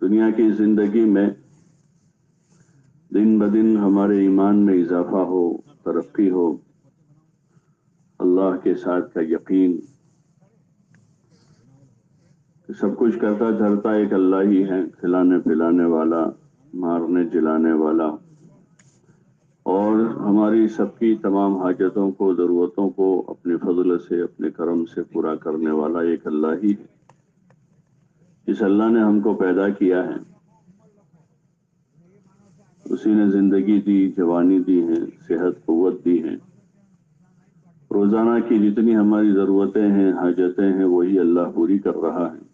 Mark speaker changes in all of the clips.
Speaker 1: دنیا کی زندگی میں دن بدن ہمارے ایمان میں اضافہ ہو، ترقی ہو، اللہ کے ساتھ کا یقین کہ سب کچھ کرتا دھرتا ایک اللہ ہی ہے، کھلانے پلانے والا، مارنے جلانے والا، اور ہماری سب کی تمام حاجتوں کو، ضرورتوں کو اپنے فضل سے، اپنے کرم سے پورا کرنے والا ایک اللہ ہی ہے۔ اس اللہ نے ہم کو پیدا کیا ہے، اسی نے زندگی دی، جوانی دی ہے، صحت قوت دی ہے۔ روزانہ کی جتنی ہماری ضرورتیں ہیں، حاجتیں ہیں، وہی اللہ پوری کر رہا ہے۔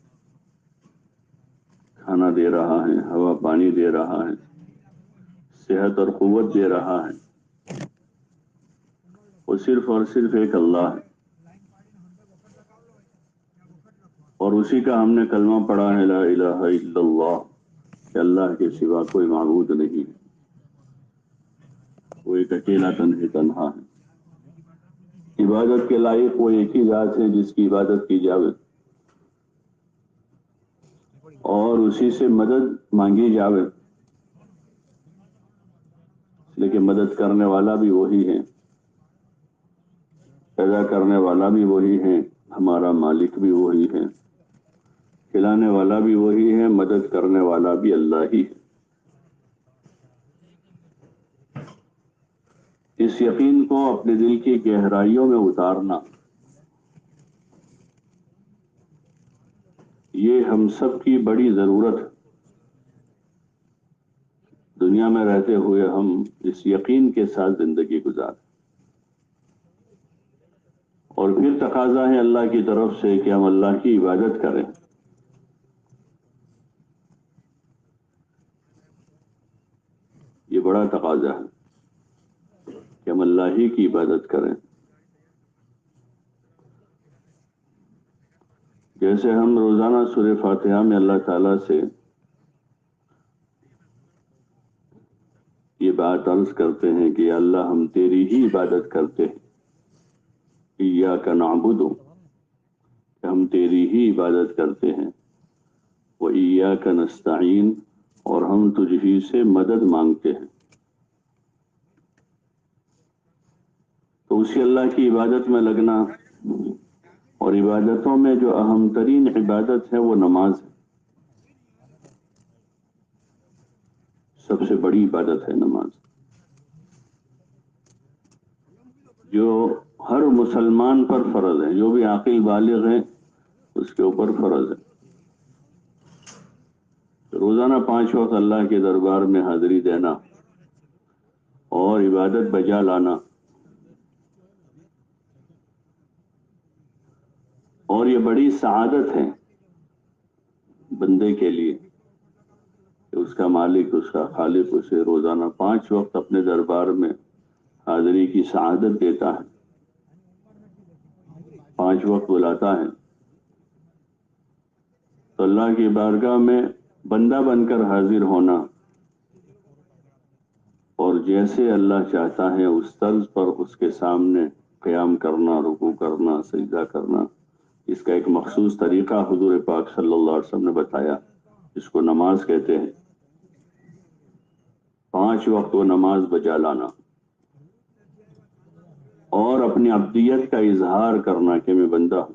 Speaker 1: کھانا دے رہا ہے، ہوا پانی دے رہا ہے، صحت اور قوت دے رہا ہے۔ وہ صرف اور صرف ایک اللہ ہے، اور اسی کا ہم نے کلمہ پڑھا ہے، لا الہ الا اللہ، کہ اللہ کے سوا کوئی معبود نہیں ہے، وہ ایک اکیلا تنہا ہے۔ عبادت کے لائق وہ ایک ہی ذات ہے جس کی عبادت کی جاوے اور اسی سے مدد مانگی جاوے، لیکن مدد کرنے والا بھی وہی ہے، پیدا کرنے والا بھی وہی ہے، ہمارا مالک بھی وہی ہے، کھلانے والا بھی وہی ہے، مدد کرنے والا بھی اللہ ہی ہے۔ اس یقین کو اپنے دل کی گہرائیوں میں اتارنا، یہ ہم سب کی بڑی ضرورت ہے۔ دنیا میں رہتے ہوئے ہم اس یقین کے ساتھ زندگی گزاریں، اور پھر تقاضا ہے اللہ کی طرف سے کہ ہم اللہ کی عبادت کریں۔ یہ بڑا تقاضا ہے کہ ہم اللہ ہی کی عبادت کریں۔ جیسے ہم روزانہ سورہ فاتحہ میں اللہ تعالیٰ سے یہ بات عرض کرتے ہیں کہ یا اللہ ہم تیری ہی عبادت کرتے ہیں، ایاک نعبد، کہ ہم تیری ہی عبادت کرتے ہیں، وایاک نستعین، اور ہم تجھ ہی سے مدد مانگتے ہیں۔ تو اسی اللہ کی عبادت میں لگنا، اور عبادتوں میں جو اہم ترین عبادت ہے وہ نماز ہے، سب سے بڑی عبادت ہے نماز، جو ہر مسلمان پر فرض ہے، جو بھی عاقل بالغ ہے اس کے اوپر فرض ہے۔ روزانہ 5 وقت اللہ کے دربار میں حاضری دینا اور عبادت بجا لانا، اور یہ بڑی سعادت ہے بندے کے لیے کہ اس کا مالک، اس کا خالق اسے روزانہ 5 وقت اپنے دربار میں حاضری کی سعادت دیتا ہے، 5 وقت بلاتا ہے۔ تو اللہ کی بارگاہ میں بندہ بن کر حاضر ہونا، اور جیسے اللہ چاہتا ہے اس طرز پر اس کے سامنے قیام کرنا، رکوع کرنا، سجدہ کرنا، اس کا ایک مخصوص طریقہ حضور پاک صلی اللہ علیہ وسلم نے بتایا، اس کو نماز کہتے ہیں۔ 5 وقت وہ نماز بجا لانا اور اپنی عبدیت کا اظہار کرنا کہ میں بندہ ہوں،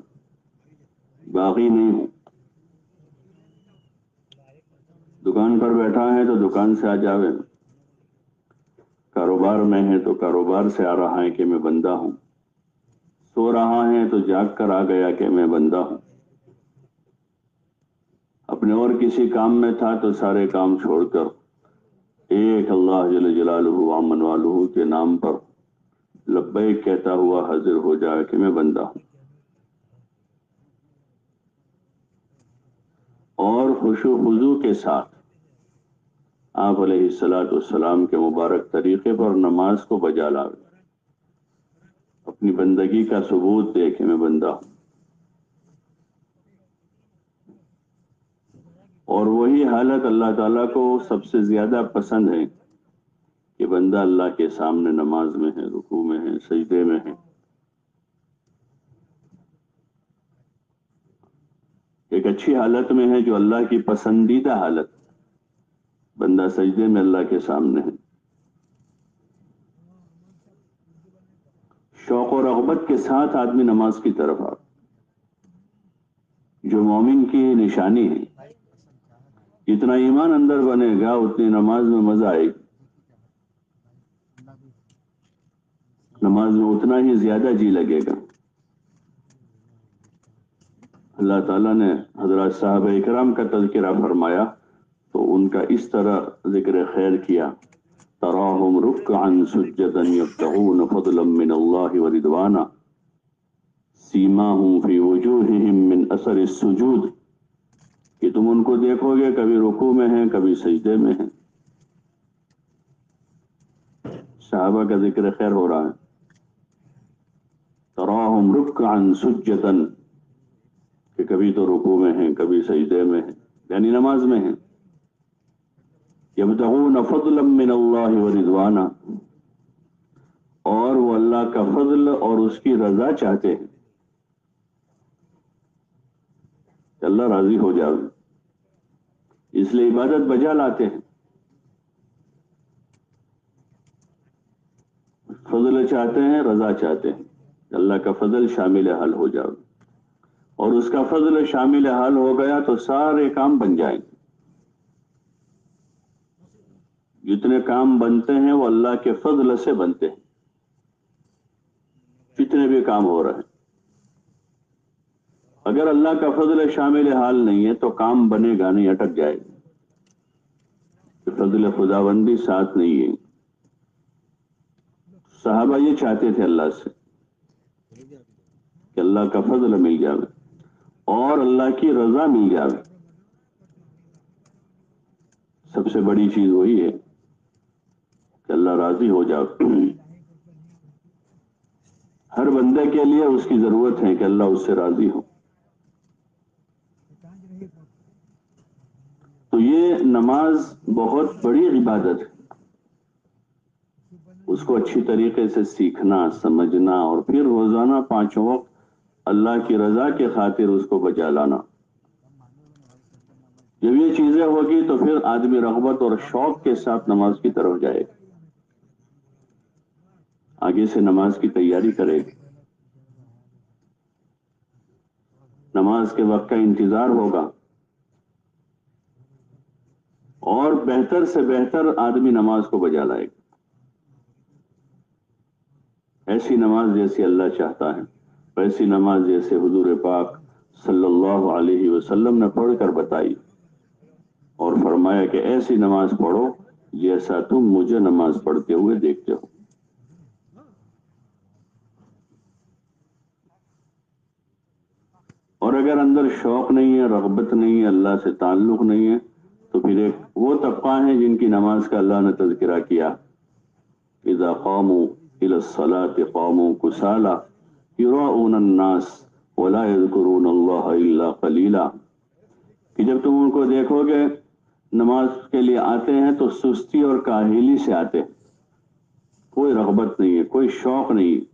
Speaker 1: باغی نہیں ہوں۔ دکان پر بیٹھا ہے تو دکان سے آ جاوے، کاروبار میں ہے تو کاروبار سے آ رہا ہے کہ میں بندہ ہوں، سو رہا ہے تو جاگ کر آ گیا کہ میں بندہ ہوں، اپنے اور کسی کام میں تھا تو سارے کام چھوڑ کر ایک اللہ جل جلالہ وعمن والہ کے نام پر لبیک کہتا ہوا حاضر ہو جائے کہ میں بندہ ہوں، اور خشوع و خضوع کے ساتھ آپ علیہ الصلوۃ والسلام کے مبارک طریقے پر نماز کو بجا لاوے، اپنی بندگی کا ثبوت دے کہ میں بندہ ہوں۔ اور وہی حالت اللہ تعالیٰ کو سب سے زیادہ پسند ہے کہ بندہ اللہ کے سامنے نماز میں ہے، رکوع میں ہے، سجدے میں ہے، ایک اچھی حالت میں ہے جو اللہ کی پسندیدہ حالت، بندہ سجدے میں اللہ کے سامنے ہے، شوق و رغبت کے ساتھ آدمی نماز کی طرف آ، جو مومن کی نشانی ہے۔ جتنا ایمان اندر بنے گا اتنی نماز میں مزہ آئے گی، نماز میں اتنا ہی زیادہ جی لگے گا۔ اللہ تعالیٰ نے حضرات صحابہ اکرام کا تذکرہ فرمایا تو ان کا اس طرح ذکر خیر کیا، تراہم رکعا سجدا یبتغون فضلا من اللہ ورضوانا سیماہم فی وجوہہم من اثر السجود، کہ تم ان کو دیکھو گے کبھی رکوع میں ہیں کبھی سجدے میں ہیں۔ صحابہ کا ذکر خیر ہو رہا ہے، تراہم رکعا سجدا، کہ کبھی تو رکوع میں ہیں کبھی سجدے میں ہیں، یعنی نماز میں ہیں۔ یبتغون فضلا من اللہ ورضوانا، اور وہ اللہ کا فضل اور اس کی رضا چاہتے ہیں کہ اللہ راضی ہو جائے، اس لیے عبادت بجا لاتے ہیں۔ فضل چاہتے ہیں، رضا چاہتے ہیں، اللہ کا فضل شامل حل ہو جائے، اور اس کا فضل شامل حال ہو گیا تو سارے کام بن جائیں گے۔ جتنے کام بنتے ہیں وہ اللہ کے فضل سے بنتے ہیں، جتنے بھی کام ہو رہے ہیں۔ اگر اللہ کا فضل شامل حال نہیں ہے تو کام بنے گا نہیں، اٹک جائے گا، کہ فضل خداوندی ساتھ نہیں ہے۔ صحابہ یہ چاہتے تھے اللہ سے کہ اللہ کا فضل مل جائے اور اللہ کی رضا مل جائے۔ سب سے بڑی چیز وہی ہے کہ اللہ راضی ہو جائے۔ ہر بندے کے لیے اس کی ضرورت ہے کہ اللہ اس سے راضی ہو۔ تو یہ نماز بہت بڑی عبادت ہے، اس کو اچھی طریقے سے سیکھنا، سمجھنا، اور پھر روزانہ 5 وقت اللہ کی رضا کے خاطر اس کو بجا لانا۔ جب یہ چیزیں ہوگی تو پھر آدمی رغبت اور شوق کے ساتھ نماز کی طرف جائے گا، آگے سے نماز کی تیاری کرے گا، نماز کے وقت کا انتظار ہوگا، اور بہتر سے بہتر آدمی نماز کو بجا لائے گا، ایسی نماز جیسی اللہ چاہتا ہے، ویسی نماز جیسے حضور پاک صلی اللہ علیہ وسلم نے پڑھ کر بتائی، اور فرمایا کہ ایسی نماز پڑھو جیسا تم مجھے نماز پڑھتے ہوئے دیکھتے ہو۔ اور اگر اندر شوق نہیں ہے، رغبت نہیں ہے، اللہ سے تعلق نہیں ہے، تو پھر ایک وہ طبقہ ہے جن کی نماز کا اللہ نے تذکرہ کیا، اذا قاموا الى الصلاة قاموا كسالى يراؤون الناس ولا يذكرون الله الا قليلا، کہ جب تم ان کو دیکھو گے نماز کے لیے آتے ہیں تو سستی اور کاہلی سے آتے ہیں، کوئی رغبت نہیں ہے، کوئی شوق نہیں،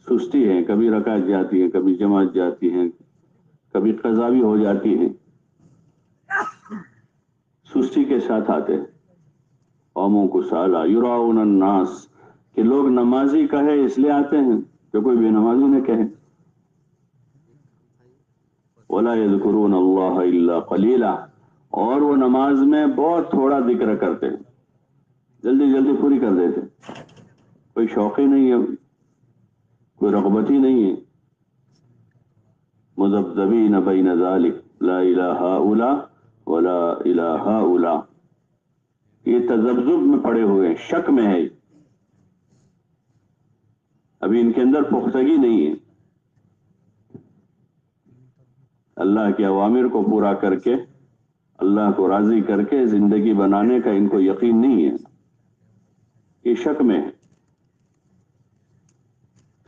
Speaker 1: سستی ہے، کبھی رکعت جاتی ہے، کبھی جماعت جاتی ہے، کبھی قضا بھی ہو جاتی ہے، سستی کے ساتھ آتے ہیں۔ قوموں کو سالا یراؤن الناس، کہ لوگ نمازی کہے اس لیے آتے ہیں کہ کوئی بے نمازی نہ کہے۔ ولا یذکرون اللہ الا قلیلا، اور وہ نماز میں بہت تھوڑا ذکر کرتے ہیں، جلدی جلدی پوری کر دیتے، کوئی شوق ہی نہیں ہے، کوئی رغبت ہی نہیں ہے۔ مذبذبین بین ذلک لا الہ ہؤلاء ولا الہ ہؤلاء، یہ تذبذب میں پڑے ہوئے ہیں، شک میں ہے، ابھی ان کے اندر پختگی نہیں ہے، اللہ کے اوامر کو پورا کر کے، اللہ کو راضی کر کے زندگی بنانے کا ان کو یقین نہیں ہے، یہ شک میں ہے،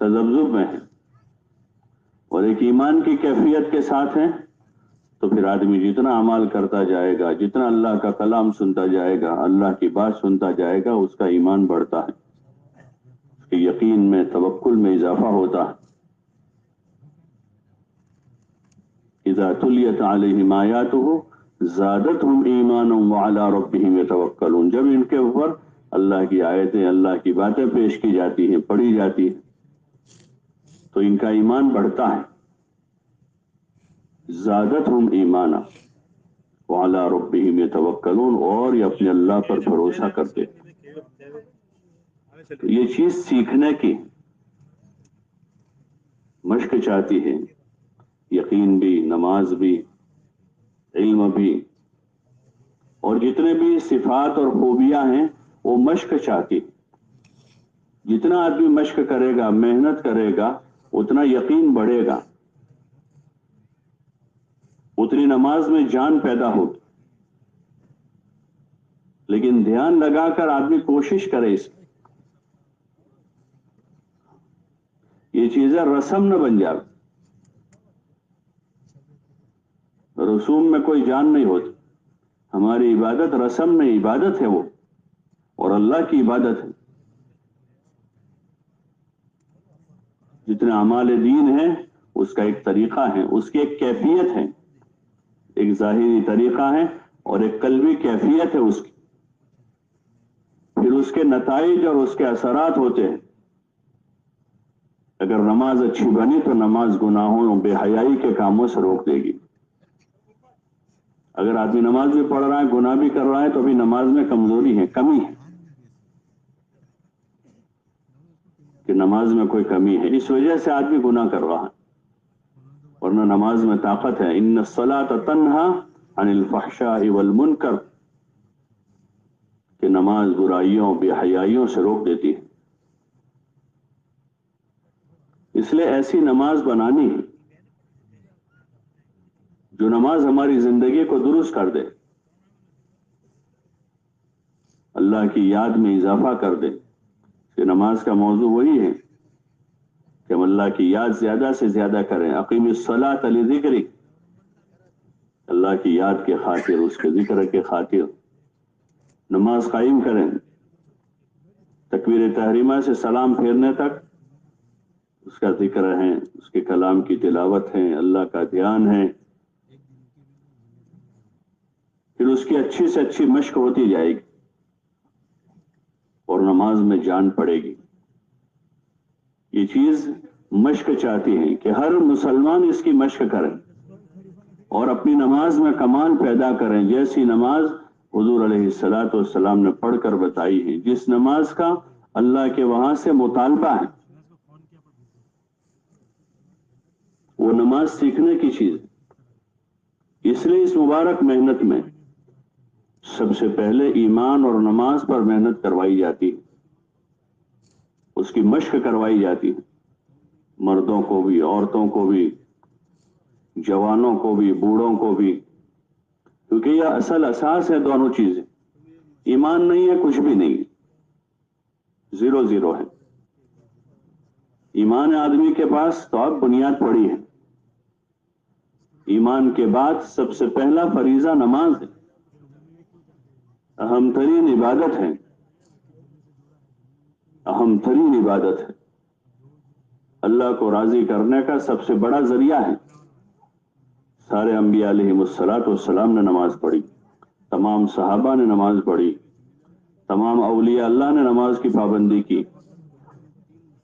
Speaker 1: تذبذب میں ہے۔ اور ایک ایمان کی کیفیت کے ساتھ ہے تو پھر آدمی جتنا اعمال کرتا جائے گا، جتنا اللہ کا کلام سنتا جائے گا، اللہ کی بات سنتا جائے گا، اس کا ایمان بڑھتا ہے، اس کے یقین میں، توکل میں اضافہ ہوتا ہے۔ اذا تلیت علیہم آیاتہ زادتہم ایمانا وعلی ربہم یتوکلون، جب ان کے اوپر اللہ کی آیتیں، اللہ کی باتیں پیش کی جاتی ہیں، پڑھی جاتی ہیں، تو ان کا ایمان بڑھتا ہے. زادتہم ایمانا وعلی ربہم یتوکلون، اور یہ اپنے اللہ پر بھروسہ کرتے. تو یہ چیز سیکھنے کی مشق چاہتی ہے، یقین بھی، نماز بھی، علم بھی، اور جتنے بھی صفات اور خوبیاں ہیں وہ مشق چاہتی. جتنا آدمی مشق کرے گا، محنت کرے گا، اتنا یقین بڑھے گا، اتنی نماز میں جان پیدا ہوگی. لیکن دھیان لگا کر آدمی کوشش کرے، اس یہ چیزیں رسم نہ بن جائے. رسوم میں کوئی جان نہیں ہوتی. ہماری عبادت رسم نہیں، عبادت ہے وہ، اور اللہ کی عبادت ہے. جتنے اعمال دین ہیں اس کا ایک طریقہ ہے، اس کی ایک کیفیت ہے، ایک ظاہری طریقہ ہے اور ایک قلبی کیفیت ہے اس کی. پھر اس کے نتائج اور اس کے اثرات ہوتے ہیں. اگر نماز اچھی بنی تو نماز گناہوں اور بے حیائی کے کاموں سے روک دے گی. اگر آدمی نماز بھی پڑھ رہا ہے، گناہ بھی کر رہا ہے، تو بھی نماز میں کمزوری ہے، کمی ہے، کہ نماز میں کوئی کمی ہے، اس وجہ سے آدمی گناہ کر رہا ہے. ورنہ نماز میں طاقت ہے. ان الصلاۃ تنہا عن الفحشاء والمنکر، کہ نماز برائیوں، بے حیائیوں سے روک دیتی ہے. اس لیے ایسی نماز بنانی ہے جو نماز ہماری زندگی کو درست کر دے، اللہ کی یاد میں اضافہ کر دے. کہ نماز کا موضوع وہی ہے کہ ہم اللہ کی یاد زیادہ سے زیادہ کریں. اقیم الصلاۃ لذکری، اللہ کی یاد کے خاطر، اس کے ذکر کے خاطر نماز قائم کریں. تکبیر تحریمہ سے سلام پھیرنے تک اس کا ذکر ہے، اس کے کلام کی تلاوت ہے، اللہ کا دھیان ہے. پھر اس کی اچھی سے اچھی مشق ہوتی جائے گی اور نماز میں جان پڑے گی. یہ چیز مشق چاہتی ہے کہ ہر مسلمان اس کی مشق کرے اور اپنی نماز میں کمال پیدا کریں، جیسی نماز حضور علیہ الصلاۃ والسلام نے پڑھ کر بتائی ہے، جس نماز کا اللہ کے وہاں سے مطالبہ ہے. وہ نماز سیکھنے کی چیز ہے. اس لیے اس مبارک محنت میں سب سے پہلے ایمان اور نماز پر محنت کروائی جاتی ہے، اس کی مشق کروائی جاتی ہے. مردوں کو بھی، عورتوں کو بھی، جوانوں کو بھی، بوڑھوں کو بھی، کیونکہ یہ اصل اساس ہے. دونوں چیزیں، ایمان نہیں ہے کچھ بھی نہیں، زیرو زیرو ہے. ایمان آدمی کے پاس تو اب بنیاد پڑی ہے. ایمان کے بعد سب سے پہلا فریضہ نماز ہے، اہم ترین عبادت ہے، اہم ترین عبادت ہے. اللہ کو راضی کرنے کا سب سے بڑا ذریعہ ہے. سارے انبیاء علیہم الصلاۃ والسلام نے نماز پڑھی، تمام صحابہ نے نماز پڑھی، تمام اولیاء اللہ نے نماز کی پابندی کی،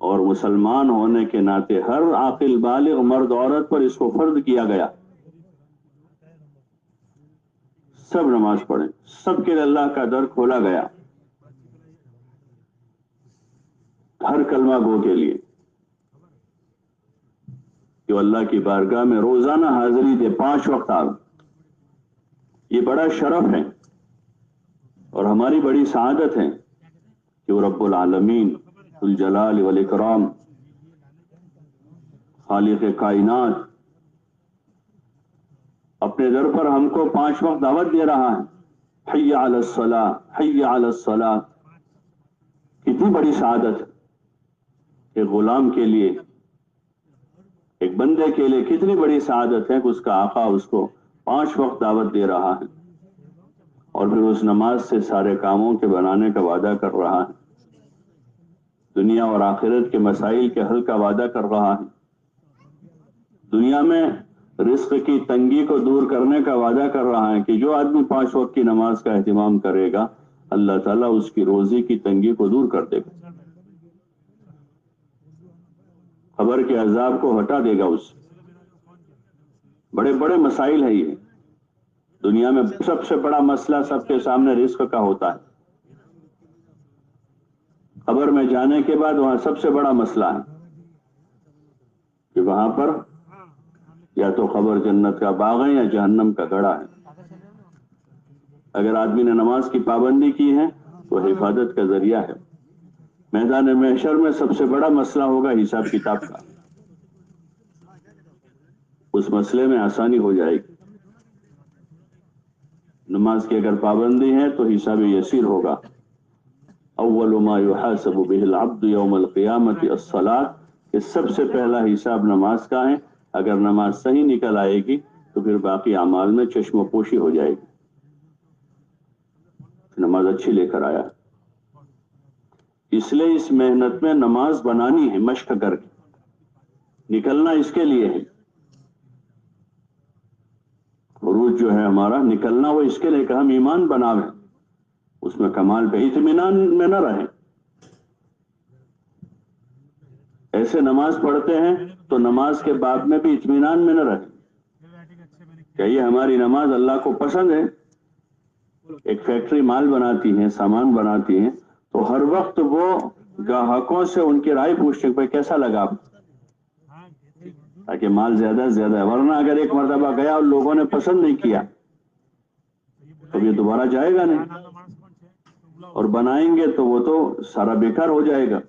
Speaker 1: اور مسلمان ہونے کے ناطے ہر عاقل بالغ مرد عورت پر اس کو فرض کیا گیا. سب نماز پڑھیں، سب کے لیے اللہ کا در کھولا گیا، ہر کلمہ گو کے لیے، کہ اللہ کی بارگاہ میں روزانہ حاضری دے 5 وقت آگ. یہ بڑا شرف ہے اور ہماری بڑی سعادت ہے کہ وہ رب العالمین الجلال والاکرام، خالق کائنات، اپنے در پر ہم کو 5 وقت دعوت دے رہا ہے. حی علی الصلاۃ، حی علی الصلاۃ. کتنی بڑی سعادت ہے ایک غلام کے لیے، ایک بندے کے لیے کتنی بڑی سعادت ہے کہ اس کا آقا اس کو 5 وقت دعوت دے رہا ہے، اور پھر اس نماز سے سارے کاموں کے بنانے کا وعدہ کر رہا ہے، دنیا اور آخرت کے مسائل کے حل کا وعدہ کر رہا ہے. دنیا میں رزق کی تنگی کو دور کرنے کا وعدہ کر رہا ہے کہ جو آدمی 5 وقت کی نماز کا اہتمام کرے گا اللہ تعالیٰ اس کی روزی کی تنگی کو دور کر دے گا، قبر کے عذاب کو ہٹا دے گا اس سے۔ بڑے بڑے مسائل ہیں یہ دنیا میں، سب سے بڑا مسئلہ سب کے سامنے رزق کا ہوتا ہے۔ قبر میں جانے کے بعد وہاں سب سے بڑا مسئلہ ہے کہ وہاں پر یا تو قبر جنت کا باغ ہے یا جہنم کا گڑھا ہے۔ اگر آدمی نے نماز کی پابندی کی ہے تو حفاظت کا ذریعہ ہے۔ میدان محشر میں سب سے بڑا مسئلہ ہوگا حساب کتاب کا، اس مسئلے میں آسانی ہو جائے گی۔ نماز کی اگر پابندی ہے تو حساب یسیر ہوگا۔ اول ما يحاسب به العبد يوم القیامت الصلاۃ، کہ سب سے پہلا حساب نماز کا ہے۔ اگر نماز صحیح نکل آئے گی تو پھر باقی اعمال میں چشم پوشی ہو جائے گی، نماز اچھی لے کر آیا۔ اس لیے اس محنت میں نماز بنانی ہے، مشق کر کے نکلنا اس کے لیے ہے۔ عروج جو ہے ہمارا نکلنا وہ اس کے لیے کہ ہم ایمان بناویں، اس میں کمال پہ اطمینان میں نہ رہیں۔ ایسے نماز پڑھتے ہیں تو نماز کے بعد میں بھی اطمینان میں نہ رہیں کہ یہ ہماری نماز اللہ کو پسند ہے۔ ایک فیکٹری مال بناتی ہے، سامان بناتی ہے، تو ہر وقت وہ گاہکوں سے ان کی رائے پوچھتے ہیں کہ کیسا لگا آپ، تاکہ مال زیادہ سے زیادہ ہے۔ ورنہ اگر ایک مرتبہ گیا اور لوگوں نے پسند نہیں کیا تو یہ دوبارہ جائے گا نہیں، اور بنائیں گے تو وہ تو سارا بیکار ہو جائے گا۔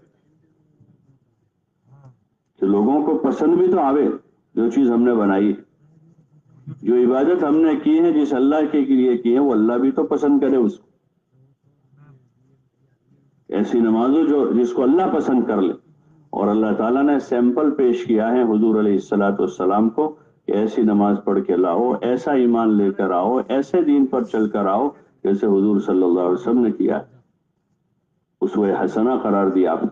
Speaker 1: کہ لوگوں کو پسند بھی تو آوے جو چیز ہم نے بنائی ہے، جو عبادت ہم نے کی ہے جس اللہ کے لیے کی ہے وہ اللہ بھی تو پسند کرے اس کو۔ ایسی نمازوں جس کو اللہ پسند کر لے، اور اللہ تعالیٰ نے سیمپل پیش کیا ہے حضور علیہ الصلوۃ والسلام کو کہ ایسی نماز پڑھ کے لاؤ، ایسا ایمان لے کر آؤ، ایسے دین پر چل کر آؤ جیسے حضور صلی اللہ علیہ وسلم نے کیا۔ اسوہ حسنہ قرار دیا آپ،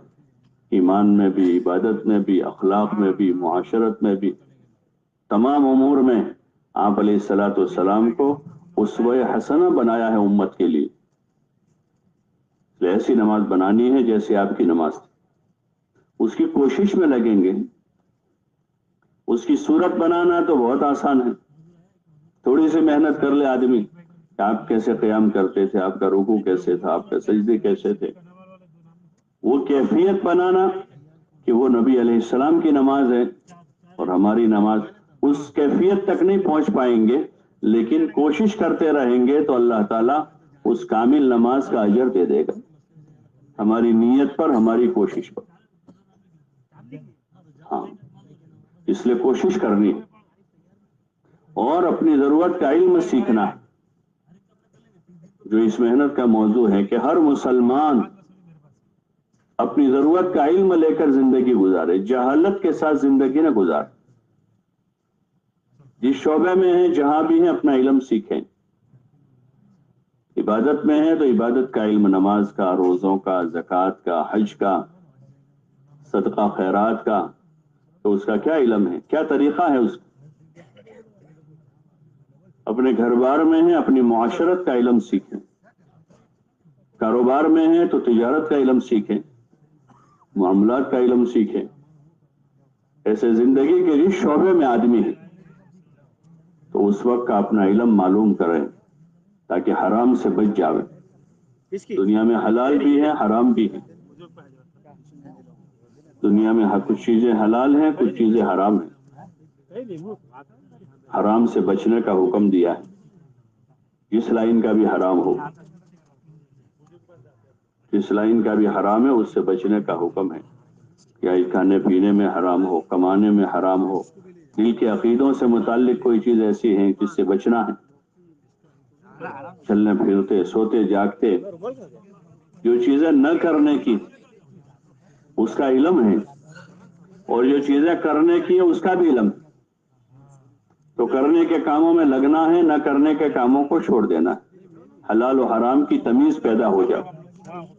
Speaker 1: ایمان میں بھی، عبادت میں بھی، اخلاق میں بھی، معاشرت میں بھی، تمام امور میں آپ علیہ الصلوۃ والسلام کو اسوہ حسنہ بنایا ہے امت کے لیے۔ ایسی نماز بنانی ہے جیسے آپ کی نماز تھی، اس کی کوشش میں لگیں گے۔ اس کی صورت بنانا تو بہت آسان ہے، تھوڑی سی محنت کر لے آدمی کہ آپ کیسے قیام کرتے تھے، آپ کا رکوع کیسے تھا، آپ کا سجدے کیسے تھے۔ وہ کیفیت بنانا کہ وہ نبی علیہ السلام کی نماز ہے اور ہماری نماز، اس کیفیت تک نہیں پہنچ پائیں گے، لیکن کوشش کرتے رہیں گے تو اللہ تعالیٰ اس کامل نماز کا اجر دے دے گا، ہماری نیت پر، ہماری کوشش پر۔ ہاں، اس لیے کوشش کرنی ہے اور اپنی ضرورت کا علم سیکھنا ہے، جو اس محنت کا موضوع ہے کہ ہر مسلمان اپنی ضرورت کا علم لے کر زندگی گزارے، جہالت کے ساتھ زندگی نہ گزارے۔ جس شعبے میں ہیں، جہاں بھی ہیں، اپنا علم سیکھیں۔ عبادت میں ہے تو عبادت کا علم، نماز کا، روزوں کا، زکوٰۃ کا، حج کا، صدقہ خیرات کا، تو اس کا کیا علم ہے، کیا طریقہ ہے اس کا۔ اپنے گھر بار میں ہیں، اپنی معاشرت کا علم سیکھیں۔ کاروبار میں ہیں تو تجارت کا علم سیکھیں، معاملات کا علم سیکھیں۔ ایسے زندگی کے جس شعبے میں آدمی ہے تو اس وقت کا اپنا علم معلوم کریں تاکہ حرام سے بچ جاوے۔ دنیا میں حلال بھی ہے، حرام بھی ہے۔ دنیا میں کچھ چیزیں حلال ہیں، کچھ چیزیں حرام ہیں۔ حرام سے بچنے کا حکم دیا ہے، جس لائن کا بھی حرام ہو، جس لائن کا بھی حرام ہے اس سے بچنے کا حکم ہے۔ یا کھانے پینے میں حرام ہو، کمانے میں حرام ہو، دل کے عقیدوں سے متعلق کوئی چیز ایسی ہے جس سے بچنا ہے۔ چلنے پھرتے، سوتے جاگتے جو چیزیں نہ کرنے کی اس کا علم ہے، اور جو چیزیں کرنے کی اس کا بھی علم ہے۔ تو کرنے کے کاموں میں لگنا ہے، نہ کرنے کے کاموں کو چھوڑ دینا ہے۔ حلال و حرام کی تمیز پیدا ہو جائے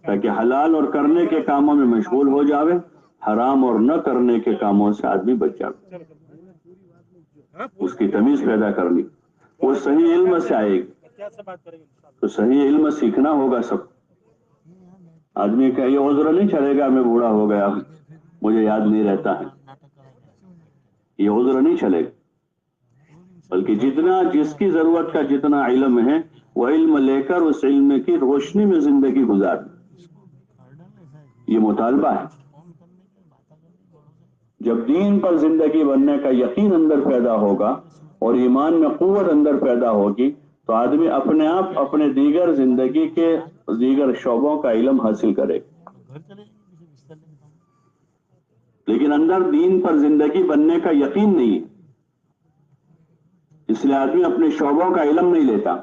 Speaker 1: تاکہ حلال اور کرنے کے کاموں میں مشغول ہو جاوے، حرام اور نہ کرنے کے کاموں سے آدمی بچ جائے۔ اس کی تمیز پیدا کرنی، وہ صحیح علم سے آئے گی. تو صحیح علم سیکھنا ہوگا سب. آدمی کا یہ عذر نہیں چلے گا میں بوڑھا ہو گیا مجھے یاد نہیں رہتا ہے، یہ عذر نہیں چلے گا. بلکہ جتنا جس کی ضرورت کا جتنا علم ہے وہ علم لے کر اس علم کی روشنی میں زندگی گزار، یہ مطالبہ ہے. جب دین پر زندگی بننے کا یقین اندر پیدا ہوگا اور ایمان میں قوت اندر پیدا ہوگی تو آدمی اپنے آپ اپنے دیگر زندگی کے دیگر شعبوں کا علم حاصل کرے. لیکن اندر دین پر زندگی بننے کا یقین نہیں ہے، اس لیے آدمی اپنے شعبوں کا علم نہیں لیتا.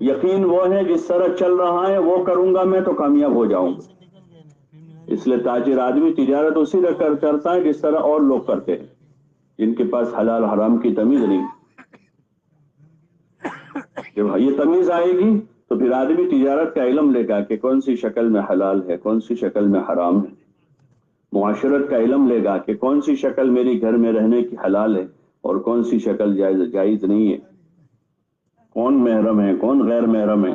Speaker 1: یقین وہ ہے جس طرح چل رہا ہے وہ کروں گا میں تو کامیاب ہو جاؤں گا. اس لیے تاجر آدمی تجارت اسی طرح کرتا ہے جس طرح اور لوگ کرتے ہیں جن کے پاس حلال حرام کی تمیز نہیں. جب یہ تمیز آئے گی تو پھر آدمی تجارت کا علم لے گا کہ کون سی شکل میں حلال ہے کون سی شکل میں حرام ہے. معاشرت کا علم لے گا کہ کون سی شکل میری گھر میں رہنے کی حلال ہے اور کون سی شکل جائز نہیں ہے، کون محرم ہے کون غیر محرم ہے،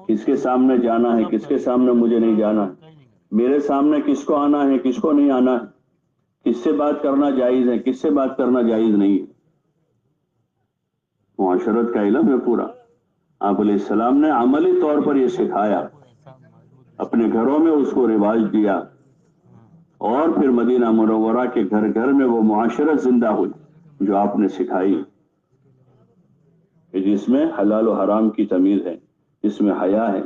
Speaker 1: کس کے سامنے جانا ہے کس کے سامنے مجھے نہیں جانا ہے، میرے سامنے کس کو آنا ہے کس کو نہیں آنا ہے، کس سے بات کرنا جائز ہے کس سے بات کرنا جائز نہیں ہے. معاشرت کا علم ہے پورا. آپ علیہ السلام نے عملی طور پر یہ سکھایا، اپنے گھروں میں اس کو رواج دیا اور پھر مدینہ منورہ کے گھر گھر میں وہ معاشرت زندہ ہوئی جو آپ نے سکھائی کہ جس میں حلال و حرام کی تمیز ہے، جس میں حیا ہے.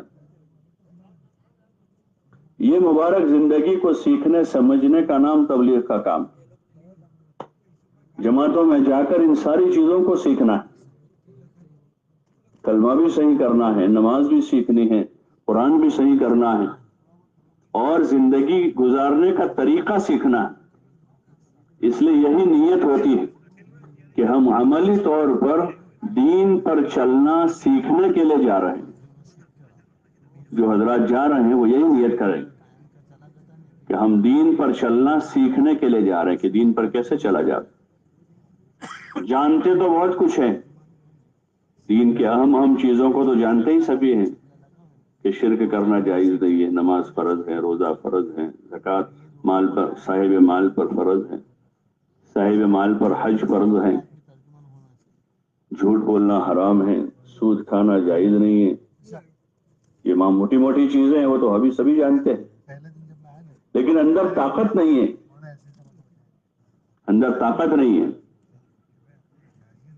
Speaker 1: یہ مبارک زندگی کو سیکھنے سمجھنے کا نام تبلیغ کا کام. جماعتوں میں جا کر ان ساری چیزوں کو سیکھنا ہے، کلمہ بھی صحیح کرنا ہے، نماز بھی سیکھنی ہے، قرآن بھی صحیح کرنا ہے اور زندگی گزارنے کا طریقہ سیکھنا ہے. اس لیے یہی نیت ہوتی ہے کہ ہم عملی طور پر دین پر چلنا سیکھنے کے لیے جا رہے ہیں. جو حضرات جا رہے ہیں وہ یہی نیت کریں کہ ہم دین پر چلنا سیکھنے کے لیے جا رہے ہیں کہ دین پر کیسے چلا جاتا. جانتے تو بہت کچھ ہے، دین کے اہم چیزوں کو تو جانتے ہی سبھی ہیں کہ شرک کرنا جائز نہیں ہے، نماز فرض ہے، روزہ فرض ہے، زکوٰۃ مال پر صاحب مال پر فرض ہے، صاحب مال پر حج فرض ہے، جھوٹ بولنا حرام ہے، سود کھانا جائز نہیں ہے. یہ موٹی موٹی چیزیں ہیں وہ تو ابھی سبھی جانتے ہیں، لیکن اندر طاقت نہیں ہے، اندر طاقت نہیں ہے.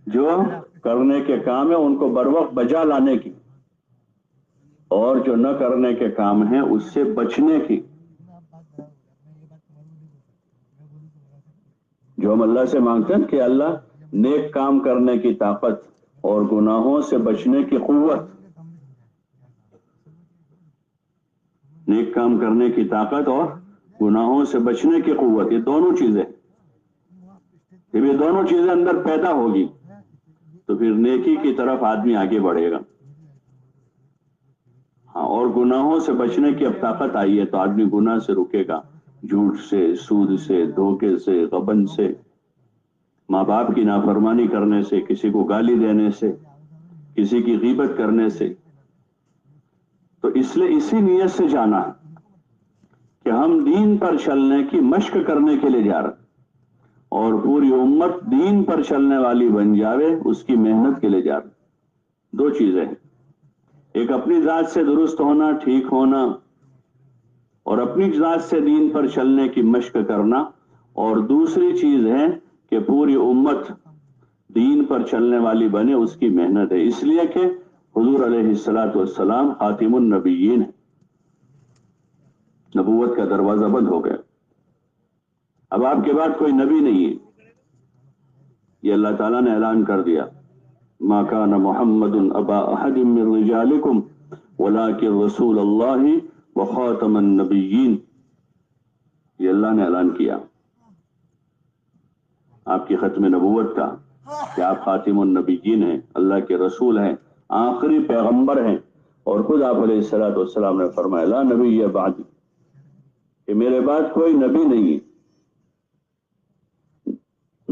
Speaker 1: جو کرنے کے کام ہے ان کو بر وقت بجا لانے کی اور جو نہ کرنے کے کام ہیں اس سے بچنے کی. جو ہم اللہ سے مانگتے ہیں کہ اللہ نیک کام کرنے کی طاقت اور گناہوں سے بچنے کی قوت، نیک کام کرنے کی طاقت اور گناہوں سے بچنے کی قوت، یہ دونوں چیزیں، جب یہ دونوں چیزیں اندر پیدا ہوگی تو پھر نیکی کی طرف آدمی آگے بڑھے گا. ہاں، اور گناہوں سے بچنے کی اب طاقت آئی ہے تو آدمی گناہ سے رکے گا، جھوٹ سے، سود سے، دھوکے سے، غبن سے، ماں باپ کی نافرمانی کرنے سے، کسی کو گالی دینے سے، کسی کی غیبت کرنے سے. تو اس لیے اسی نیت سے جانا ہے کہ ہم دین پر چلنے کی مشق کرنے کے لیے جا رہے اور پوری امت دین پر چلنے والی بن جاوے اس کی محنت کے لیے جا رہے. دو چیزیں ہیں، ایک اپنی ذات سے درست ہونا، ٹھیک ہونا اور اپنی ذات سے دین پر چلنے کی مشق کرنا، اور دوسری چیز ہے کہ پوری امت دین پر چلنے والی بنے اس کی محنت ہے. اس لیے کہ حضور علیہ الصلوۃ والسلام خاتم النبیین ہے، نبوت کا دروازہ بند ہو گیا، اب آپ کے بعد کوئی نبی نہیں ہے. یہ اللہ تعالیٰ نے اعلان کر دیا، ما کان محمد ابا احد من رجالکم ولکن رسول اللہ وخاتم النبیین. یہ اللہ نے اعلان کیا آپ کی ختم نبوت کا کہ آپ خاتم النبیین ہیں، اللہ کے رسول ہیں، آخری پیغمبر ہیں. اور خود آپ علیہ الصلوۃ والسلام نے فرمایا لا نبی بعد، کہ میرے بعد کوئی نبی نہیں ہے،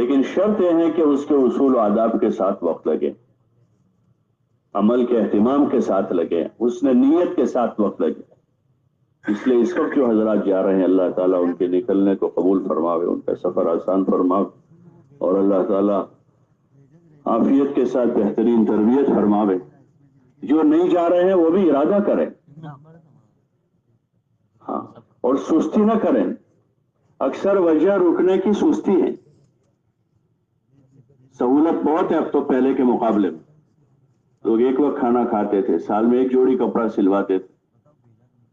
Speaker 1: لیکن شرط یہ ہے کہ اس کے اصول و آداب کے ساتھ وقت لگے، عمل کے اہتمام کے ساتھ لگے، حسن نیت کے ساتھ وقت لگے۔ اس لیے اس وقت جو حضرات جا رہے ہیں اللہ تعالیٰ ان کے نکلنے کو قبول فرماوے، ان کا سفر آسان فرماوے، اور اللہ تعالیٰ عافیت کے ساتھ بہترین تربیت فرماوے۔ جو نہیں جا رہے ہیں وہ بھی ارادہ کریں، ہاں، اور سستی نہ کریں۔ اکثر وجہ رکنے کی سستی ہے۔ سہولت بہت ہے اب تو پہلے کے مقابلے میں، لوگ ایک وقت کھانا کھاتے تھے، سال میں ایک جوڑی کپڑا سلواتے تھے،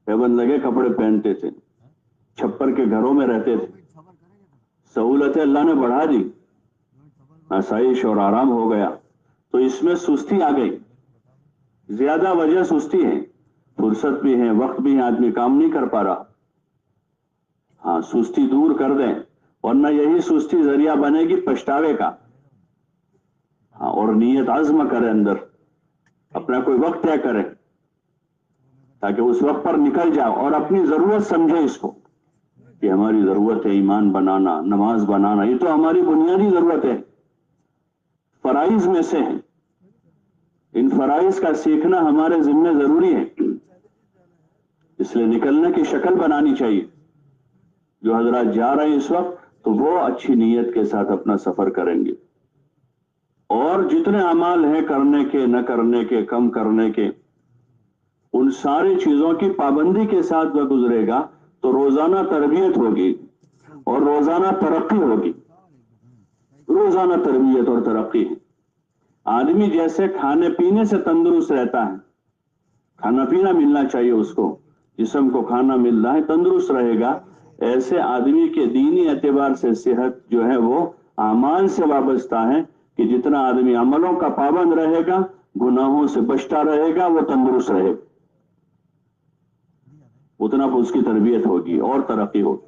Speaker 1: پیبند لگے کپڑے پہنتے تھے، چھپر کے گھروں میں رہتے تھے۔ سہولتیں اللہ نے بڑھا دی، آسائش اور آرام ہو گیا، تو اس میں سستی آ گئی۔ زیادہ وجہ سستی ہے، فرصت بھی ہے، وقت بھی ہے، آدمی کام نہیں کر پا رہا۔ ہاں، سستی دور کر دیں، ورنہ یہی سستی ذریعہ بنے گی پچھتاوے کا۔ ہاں، اور نیت عزم کرے، اندر اپنا کوئی وقت طے کرے تاکہ اس وقت پر نکل جائے، اور اپنی ضرورت سمجھے اس کو کہ ہماری ضرورت ہے ایمان بنانا، نماز بنانا، یہ تو ہماری بنیادی ضرورت ہے، فرائض میں سے ہے۔ ان فرائض کا سیکھنا ہمارے ذمہ ضروری ہے، اس لیے نکلنے کی شکل بنانی چاہیے۔ جو حضرات جا رہے ہیں اس وقت تو وہ اچھی نیت کے ساتھ اپنا سفر کریں گے، اور جتنے اعمال ہیں کرنے کے، نہ کرنے کے، کم کرنے کے، ان ساری چیزوں کی پابندی کے ساتھ وہ گزرے گا تو روزانہ تربیت ہوگی اور روزانہ ترقی ہوگی۔ روزانہ تربیت اور ترقی ہے۔ آدمی جیسے کھانے پینے سے تندرست رہتا ہے، کھانا پینا ملنا چاہیے اس کو، جسم کو کھانا مل رہا ہے، تندرست رہے گا، ایسے آدمی کے دینی اعتبار سے صحت جو ہے وہ اعمال سے وابستہ ہے کہ جتنا آدمی عملوں کا پابند رہے گا، گناہوں سے بچتا رہے گا، وہ تندرست رہے گا، اتنا اس کی تربیت ہوگی اور ترقی ہوگی۔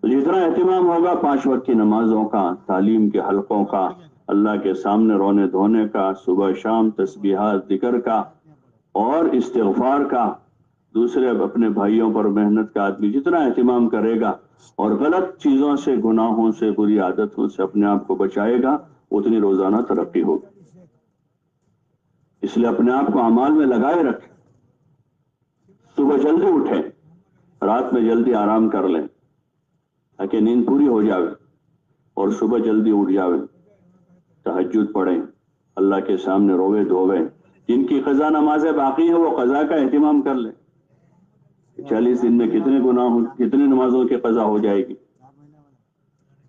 Speaker 1: تو جتنا اہتمام ہوگا 5 وقت کی نمازوں کا، تعلیم کے حلقوں کا، اللہ کے سامنے رونے دھونے کا، صبح شام تسبیحات ذکر کا اور استغفار کا، دوسرے اپنے بھائیوں پر محنت کا، آدمی جتنا اہتمام کرے گا اور غلط چیزوں سے، گناہوں سے، بری عادتوں سے اپنے آپ کو بچائے گا، اتنی روزانہ ترقی ہوگی۔ اس لیے اپنے آپ کو اعمال میں لگائے رکھیں، صبح جلدی اٹھیں، رات میں جلدی آرام کر لیں تاکہ نیند پوری ہو جاوے، اور صبح جلدی اٹھ جاوے، تہجد پڑھیں، اللہ کے سامنے روے دھوے، جن کی قضا نمازیں باقی ہیں وہ قضا کا اہتمام کر لیں۔ 40 دن میں کتنے گناہ، کتنی نمازوں کی قضا ہو جائے گی،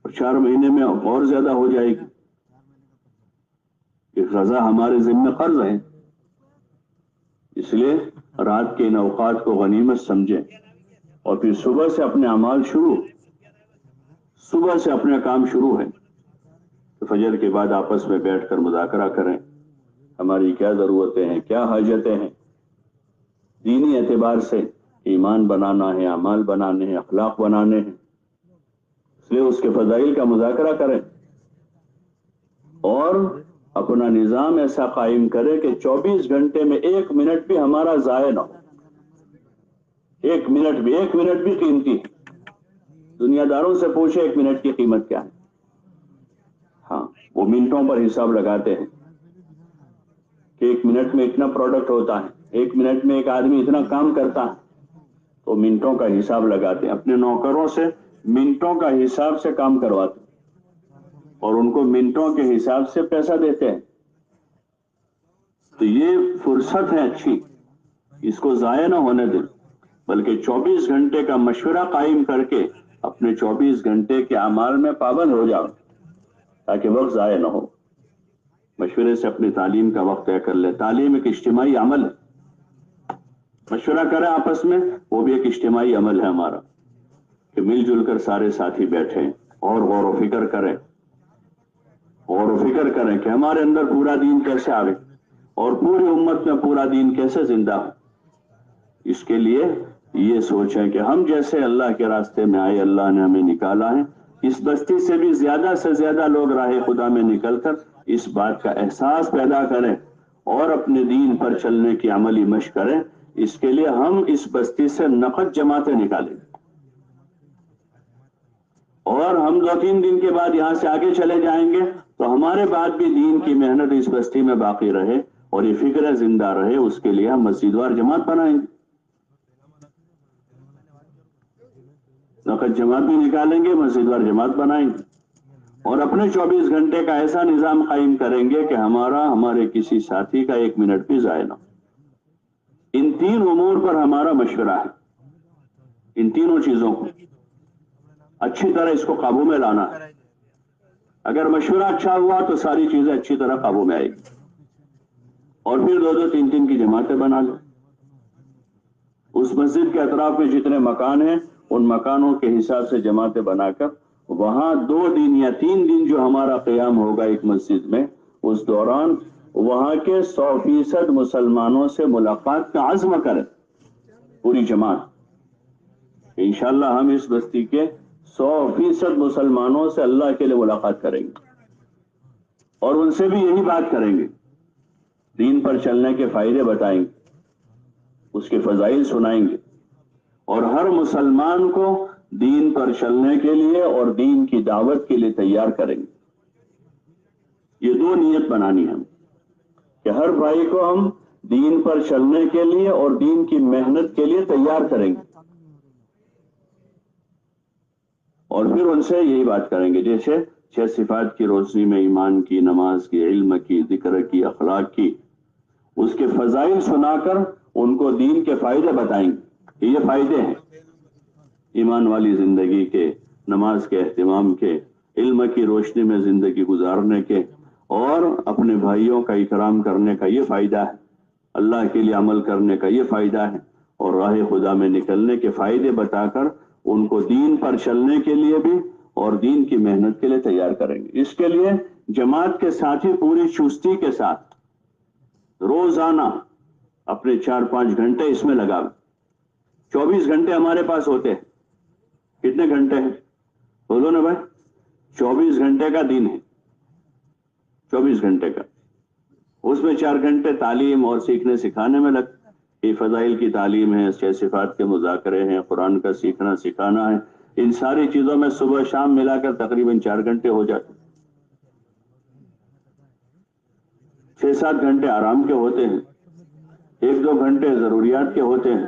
Speaker 1: اور 4 مہینے میں اور زیادہ ہو جائے گی۔ یہ قضا ہمارے ذمہ قرض ہے، اس لیے رات کے ان اوقات کو غنیمت سمجھیں، اور پھر صبح سے اپنے اعمال شروع، صبح سے اپنے کام شروع ہے۔ تو فجر کے بعد آپس میں بیٹھ کر مذاکرہ کریں، ہماری کیا ضرورتیں ہیں، کیا حاجتیں ہیں، دینی اعتبار سے ایمان بنانا ہے، اعمال بنانے ہیں، اخلاق بنانے ہیں، اس لیے اس کے فضائل کا مذاکرہ کریں، اور اپنا نظام ایسا قائم کرے کہ 24 گھنٹے میں 1 منٹ بھی ہمارا ضائع نہ ہو۔ 1 منٹ بھی قیمتی ہے۔ دنیا داروں سے پوچھے 1 منٹ کی قیمت کیا ہے، ہاں، وہ منٹوں پر حساب لگاتے ہیں کہ 1 منٹ میں اتنا پروڈکٹ ہوتا ہے، 1 منٹ میں ایک آدمی اتنا کام کرتا ہے، تو منٹوں کا حساب لگاتے ہیں، اپنے نوکروں سے منٹوں کا حساب سے کام کرواتے ہیں اور ان کو منٹوں کے حساب سے پیسہ دیتے ہیں۔ تو یہ فرصت ہے اچھی، اس کو ضائع نہ ہونے دیں، بلکہ 24 گھنٹے کا مشورہ قائم کر کے اپنے 24 گھنٹے کے اعمال میں پابند ہو جاؤ تاکہ وقت ضائع نہ ہو۔ مشورے سے اپنی تعلیم کا وقت طے کر لے۔ تعلیم ایک اجتماعی عمل ہے، مشورہ کریں آپس میں، وہ بھی ایک اجتماعی عمل ہے ہمارا، کہ مل جل کر سارے ساتھی بیٹھیں اور غور و فکر کریں، غور و فکر کریں کہ ہمارے اندر پورا دین کیسے آئے اور پوری امت میں پورا دین کیسے زندہ ہو۔ اس کے لیے یہ سوچیں کہ ہم جیسے اللہ کے راستے میں آئے، اللہ نے ہمیں نکالا ہے، اس بستی سے بھی زیادہ سے زیادہ لوگ راہ خدا میں نکل کر اس بات کا احساس پیدا کریں اور اپنے دین پر چلنے کی عملی مشق کریں۔ اس کے لیے ہم اس بستی سے نقد جماعتیں نکالیں اور ہم 2-3 دن کے بعد یہاں سے آگے چلے جائیں گے تو ہمارے بعد بھی دین کی محنت اس بستی میں باقی رہے اور یہ فکر زندہ رہے، اس کے لیے ہم مسجد وار جماعت بنائیں گے، وقت جماعت بھی نکالیں گے، مسجد وار جماعت بنائیں گے اور اپنے 24 گھنٹے کا ایسا نظام قائم کریں گے کہ ہمارے کسی ساتھی کا 1 منٹ بھی ضائع نہ ہو۔ ان 3 امور پر ہمارا مشورہ ہے، ان تینوں چیزوں کو اچھی طرح اس کو قابو میں لانا ہے۔ اگر مشورہ اچھا ہوا تو ساری چیزیں اچھی طرح قابو میں آئے گی، اور پھر 2-2 3-3 کی جماعتیں بنا لیں۔ اس مسجد کے اطراف میں جتنے مکان ہیں ان مکانوں کے حساب سے جماعتیں بنا کر وہاں 2 دن یا 3 دن جو ہمارا قیام ہوگا ایک مسجد میں، اس دوران وہاں کے 100% مسلمانوں سے ملاقات کا عزم کریں پوری جماعت۔ انشاءاللہ ہم اس بستی کے 100% مسلمانوں سے اللہ کے لیے ملاقات کریں گے اور ان سے بھی یہی بات کریں گے، دین پر چلنے کے فائدے بتائیں گے، اس کے فضائل سنائیں گے اور ہر مسلمان کو دین پر چلنے کے لیے اور دین کی دعوت کے لیے تیار کریں گے۔ یہ 2 نیت بنانی ہے کہ ہر بھائی کو ہم دین پر چلنے کے لیے اور دین کی محنت کے لیے تیار کریں گے، اور پھر ان سے یہی بات کریں گے جیسے 6 صفات کی روشنی میں ایمان کی، نماز کی، علم کی، ذکر کی، اخلاق کی، اس کے فضائل سنا کر ان کو دین کے فائدے بتائیں گے کہ یہ فائدے ہیں ایمان والی زندگی کے، نماز کے اہتمام کے، علم کی روشنی میں زندگی گزارنے کے، اور اپنے بھائیوں کا اکرام کرنے کا یہ فائدہ ہے، اللہ کے لیے عمل کرنے کا یہ فائدہ ہے، اور راہ خدا میں نکلنے کے فائدے بتا کر ان کو دین پر چلنے کے لیے بھی اور دین کی محنت کے لیے تیار کریں گے۔ اس کے لیے جماعت کے ساتھی پوری چستی کے ساتھ روزانہ اپنے 4-5 گھنٹے اس میں لگا۔ 24 گھنٹے ہمارے پاس ہوتے ہیں، کتنے گھنٹے ہیں بولو نا بھائی؟ 24 گھنٹے کا دن ہے، 24 گھنٹے کا، اس میں 4 گھنٹے تعلیم اور سیکھنے سکھانے میں لگ، یہ فضائل کی تعلیم ہے، 6 صفات کے مذاکرے ہیں، قرآن کا سیکھنا سکھانا ہے، ان ساری چیزوں میں صبح شام ملا کر تقریباً 4 گھنٹے ہو جاتے، 6-7 گھنٹے آرام کے ہوتے ہیں، 1-2 گھنٹے ضروریات کے ہوتے ہیں۔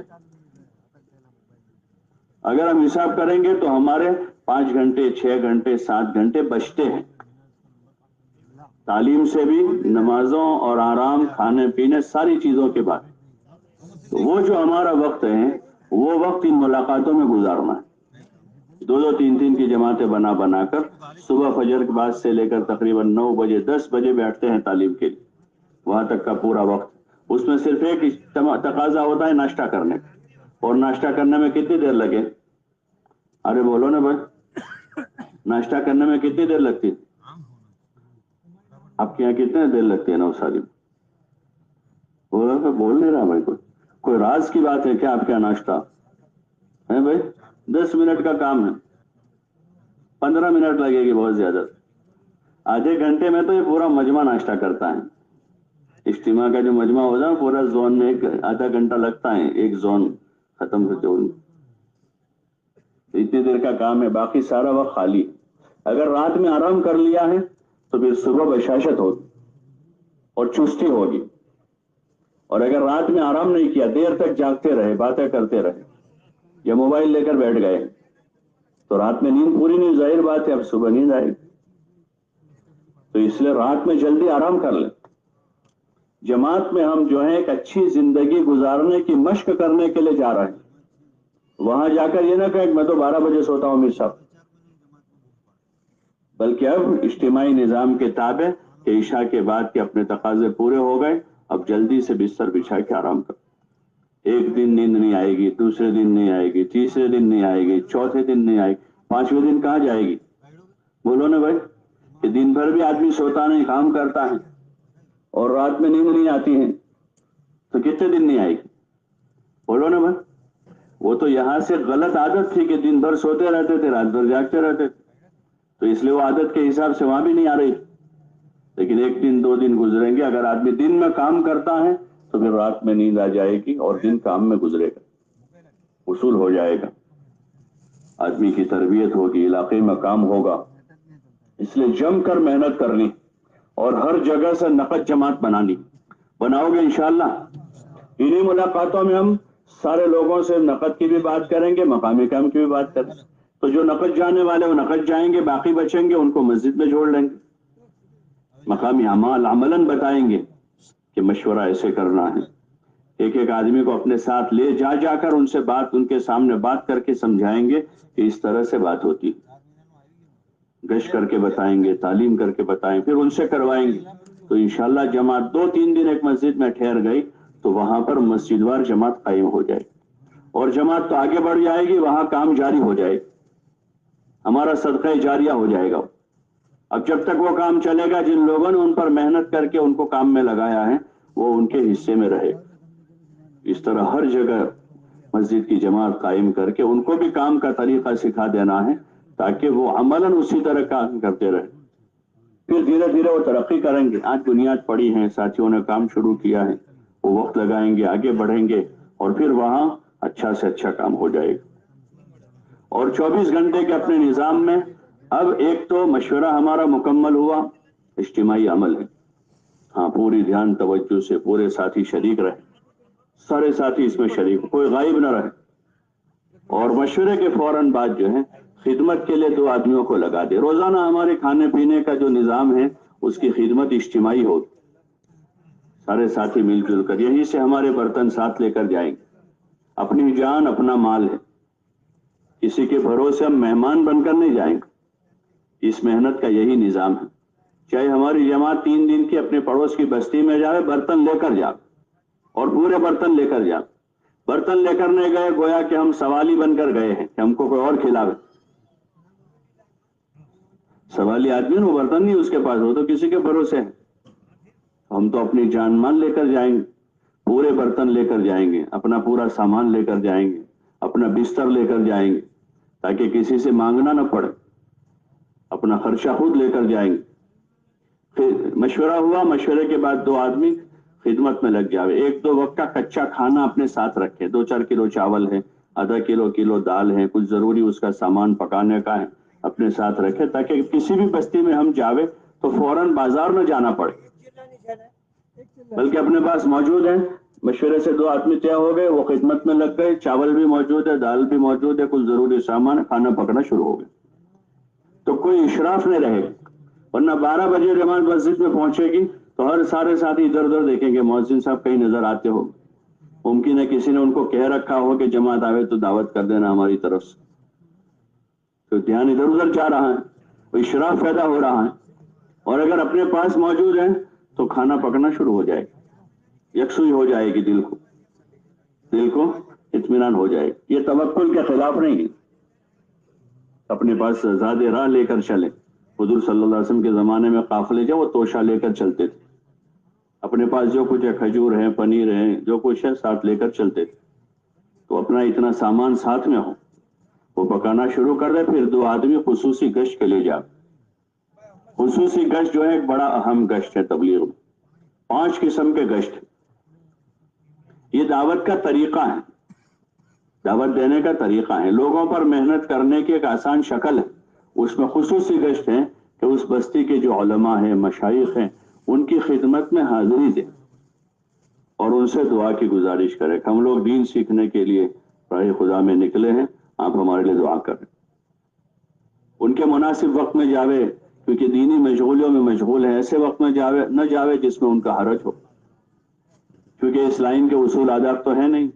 Speaker 1: اگر ہم حساب کریں گے تو ہمارے 5 گھنٹے 6 گھنٹے 7 گھنٹے بچتے ہیں، تعلیم سے بھی، نمازوں اور آرام، کھانے پینے ساری چیزوں کے بعد وہ جو ہمارا وقت ہے وہ وقت ان ملاقاتوں میں گزارنا ہے۔ 2-2 3-3 کی جماعتیں بنا کر صبح فجر کے بعد سے لے کر تقریباً 9 بجے 10 بجے بیٹھتے ہیں تعلیم کے لیے، وہاں تک کا پورا وقت، اس میں صرف ایک تقاضا ہوتا ہے ناشتہ کرنے کا، اور ناشتہ کرنے میں کتنی دیر لگے؟ ارے بولو نا بھائی، ناشتہ کرنے میں کتنی دیر لگتی؟ آپ کے یہاں کتنے دیر لگتی ہے نوساری؟ بول نہیں رہا بھائی، کوئی راز کی بات ہے کیا آپ کے یہاں ناشتہ ہے بھائی؟ 10 منٹ کا کام ہے، 15 منٹ لگے گی بہت زیادہ، آدھے گھنٹے میں تو یہ پورا مجمع ناشتہ کرتا ہے۔ اجتماع کا جو مجمع ہوتا ہے پورا زون میں آدھا گھنٹہ لگتا ہے، ایک زون ختم ہوتے ہوئے، اتنی دیر کا کام ہے، باقی سارا وقت خالی۔ اگر رات میں آرام کر لیا ہے تو پھر صبح بشاشت ہوگی اور چستی ہوگی، اور اگر رات میں آرام نہیں کیا، دیر تک جاگتے رہے، باتیں کرتے رہے یا موبائل لے کر بیٹھ گئے تو رات میں نیند پوری نہیں، ظاہر بات ہے اب صبح نیند آئے گی۔ تو اس لیے رات میں جلدی آرام کر لیں۔ جماعت میں ہم جو ہے ایک اچھی زندگی گزارنے کی مشق کرنے کے لیے جا رہے ہیں، وہاں جا کر یہ نہ کہیں میں تو 12 بجے سوتا ہوں میر صاحب، بلکہ اب اجتماعی نظام کے تابع کہ عشاء کے بعد کے اپنے تقاضے پورے ہو گئے، اب جلدی سے بستر بچھا کے آرام کرو۔ ایک دن نیند نہیں آئے گی، دوسرے دن نہیں آئے گی، تیسرے دن نہیں آئے گی، چوتھے دن نہیں آئے گی، 5ویں دن کہاں جائے گی؟ بولو نا بھائی، کہ دن بھر بھی آدمی سوتا نہیں، کام کرتا ہے اور رات میں نیند نہیں آتی ہے تو کتنے دن نہیں آئے گی؟ بولو نا بھائی، وہ تو یہاں سے غلط عادت تھی کہ دن بھر سوتے رہتے تھے، رات بھر جاگتے رہتے تھے، تو اس لیے وہ عادت کے حساب سے وہاں بھی نہیں آ رہی، لیکن 1 دن 2 دن گزریں گے، اگر آدمی دن میں کام کرتا ہے تو پھر رات میں نیند آ جائے گی اور دن کام میں گزرے گا، وصول ہو جائے گا۔ آدمی کی تربیت ہوگی، علاقے میں کام ہوگا، اس لیے جم کر محنت کرنی اور ہر جگہ سے نقد جماعت بناؤ گے انشاءاللہ۔ انہی ملاقاتوں میں ہم سارے لوگوں سے نقد کی بھی بات کریں گے، مقامی کام کی بھی بات کریں گے۔ تو جو نقد جانے والے وہ نقد جائیں گے، باقی بچیں گے ان کو مسجد میں جوڑ لیں گے، مقامی اعمال عملاً بتائیں گے کہ مشورہ ایسے کرنا ہے۔ ایک ایک آدمی کو اپنے ساتھ لے جا کر ان سے ان کے سامنے بات کر کے سمجھائیں گے کہ اس طرح سے بات ہوتی، گشت کر کے بتائیں گے، تعلیم کر کے بتائیں، پھر ان سے کروائیں گے۔ تو انشاءاللہ جماعت 2-3 دن ایک مسجد میں ٹھہر گئی تو وہاں پر مسجد وار جماعت قائم ہو جائے اور جماعت تو آگے بڑھ جائے گی، وہاں کام جاری ہو جائے گا، ہمارا صدقہ جاریہ ہو جائے گا۔ اب جب تک وہ کام چلے گا، جن لوگوں نے ان پر محنت کر کے ان کو کام میں لگایا ہے وہ ان کے حصے میں رہے۔ اس طرح ہر جگہ مسجد کی جماعت قائم کر کے ان کو بھی کام کا طریقہ سکھا دینا ہے تاکہ وہ عملاً اسی طرح کام کرتے رہے۔ پھر دھیرے دھیرے وہ ترقی کریں گے۔ آج بنیاد پڑی ہے، ساتھیوں نے کام شروع کیا ہے، وہ وقت لگائیں گے، آگے بڑھیں گے اور پھر وہاں اچھا سے اچھا کام ہو جائے گا۔ اور 24 گھنٹے کے اپنے نظام میں اب ایک تو مشورہ ہمارا مکمل ہوا، اجتماعی عمل ہے، ہاں پوری دھیان توجہ سے پورے ساتھی شریک رہے، سارے ساتھی اس میں شریک، کوئی غائب نہ رہے۔ اور مشورے کے فوراً بعد جو ہے خدمت کے لیے 2 آدمیوں کو لگا دے۔ روزانہ ہمارے کھانے پینے کا جو نظام ہے اس کی خدمت اجتماعی ہوگی، سارے ساتھی مل جل کر، یہیں سے ہمارے برتن ساتھ لے کر جائیں گے۔ اپنی جان اپنا مال ہے، کسی کے بھروسے ہم مہمان بن کر نہیں جائیں گے۔ اس محنت کا یہی نظام ہے، چاہے ہماری جماعت 3 دن کی اپنے پڑوس کی بستی میں جائے، برتن لے کر جائے اور پورے برتن لے کر جائے۔ برتن لے کر نہیں گئے گویا کہ ہم سوالی بن کر گئے ہیں کہ ہم کو کوئی اور کھلاوے۔ سوالی آدمی وہ برتن نہیں اس کے پاس، وہ تو کسی کے بھروسے ہے۔ ہم تو اپنی جان مال لے کر جائیں گے، پورے برتن لے کر جائیں گے، اپنا پورا سامان لے کر جائیں گے، اپنا بستر لے کر جائیں گے تاکہ کسی سے مانگنا نہ پڑے، اپنا خرچہ خود لے کر جائیں گے۔ پھر مشورہ ہوا، مشورے کے بعد 2 آدمی خدمت میں لگ جاوے۔ 1-2 وقت کا کچا کھانا اپنے ساتھ رکھے، 2-4 کلو چاول ہے، آدھا کلو دال ہے، کچھ ضروری اس کا سامان پکانے کا ہے، اپنے ساتھ رکھے تاکہ کسی بھی بستی میں ہم جاوے تو فوراً بازار نہ جانا پڑے، بلکہ اپنے پاس موجود ہے۔ مشورے سے 2 آدمی طے ہو گئے، وہ خدمت میں لگ گئے، چاول بھی موجود ہے، دال بھی موجود ہے، کچھ ضروری سامان، کھانا پکنا شروع ہو گیا۔ تو کوئی اشراف نہیں رہے گا، ورنہ 12 بجے جماعت مسجد میں پہنچے گی تو ہر سارے ساتھی ادھر ادھر دیکھیں گے مؤذن صاحب کہیں نظر آتے ہو، ممکن ہے کسی نے ان کو کہہ رکھا ہو کہ جماعت آوے تو دعوت کر دینا ہماری طرف سے، تو دھیان ادھر ادھر جا رہا ہے، کوئی اشراف پیدا ہو رہا ہے۔ اور اگر اپنے پاس موجود ہے تو کھانا پکنا شروع ہو جائے گا، یکسوئی ہو جائے گی، دل کو اطمینان ہو جائے گا۔ یہ توکل کے خلاف نہیں ہے، اپنے پاس زیادہ راہ لے کر چلیں۔ حضور صلی اللہ علیہ وسلم کے زمانے میں قافلے جو وہ توشہ لے کر چلتے تھے، اپنے پاس جو کچھ ہے، کھجور ہے، پنیر ہے، جو کچھ ہے ساتھ لے کر چلتے تھے۔ تو اپنا اتنا سامان ساتھ میں ہو، وہ پکانا شروع کر دے، پھر 2 آدمی خصوصی گشت کے لیے جا۔ خصوصی گشت جو ہے ایک بڑا اہم گشت ہے تبلیغ میں، 5 قسم کے گشت۔ یہ دعوت کا طریقہ ہے، دعوت دینے کا طریقہ ہے، لوگوں پر محنت کرنے کی ایک آسان شکل ہے۔ اس میں خصوصی گشت ہے کہ اس بستی کے جو علماء ہیں، مشائخ ہیں، ان کی خدمت میں حاضری دیں اور ان سے دعا کی گزارش کریں کہ ہم لوگ دین سیکھنے کے لیے راہ خدا میں نکلے ہیں، آپ ہمارے لیے دعا کریں۔ ان کے مناسب وقت میں جاوے، کیونکہ دینی مشغولیوں میں مشغول ہے، ایسے وقت میں نہ جاوے جس میں ان کا حرج ہو، کیونکہ اس لائن کے اصول آداب تو ہے نہیں۔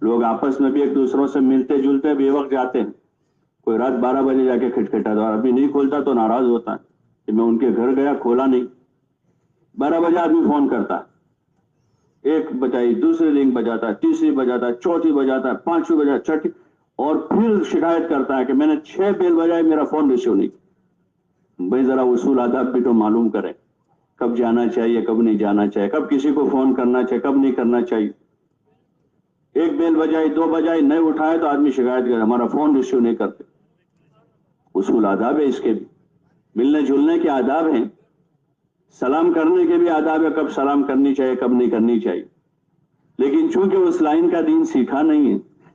Speaker 1: لوگ آپس میں بھی ایک دوسروں سے ملتے جلتے بے وقت جاتے ہیں، کوئی رات 12 بجے جا کے کھٹکھٹاتا اور ابھی نہیں کھولتا تو ناراض ہوتا ہے کہ میں ان کے گھر گیا کھولا نہیں۔ 12 بجے آدمی فون کرتا ہے، 1 بجائی، دوسرے رنگ بجاتا ہے، تیسری بجاتا ہے، چوتھی بجاتا ہے، 5ویں بجاتا ہے، چھٹی، اور پھر شکایت کرتا ہے کہ میں نے 6 بیل بجائے، میرا فون ریسیو نہیں۔ بھائی ذرا اصول آداب بھی تو معلوم کریں، کب جانا چاہیے، کب نہیں جانا چاہیے، کب کسی کو فون کرنا چاہیے، کب نہیں کرنا چاہیے۔ 1 بیل بجائی، 2 بجائی، نہیں اٹھائے تو آدمی شکایت کرے ہمارا فون ریسیو نہیں کرتے۔ اصول آداب ہے، اس کے بھی ملنے جلنے کے آداب ہیں، سلام کرنے کے بھی آداب ہے، کب سلام کرنی چاہیے، کب نہیں کرنی چاہیے۔ لیکن چونکہ اس لائن کا دین سیکھا نہیں ہے،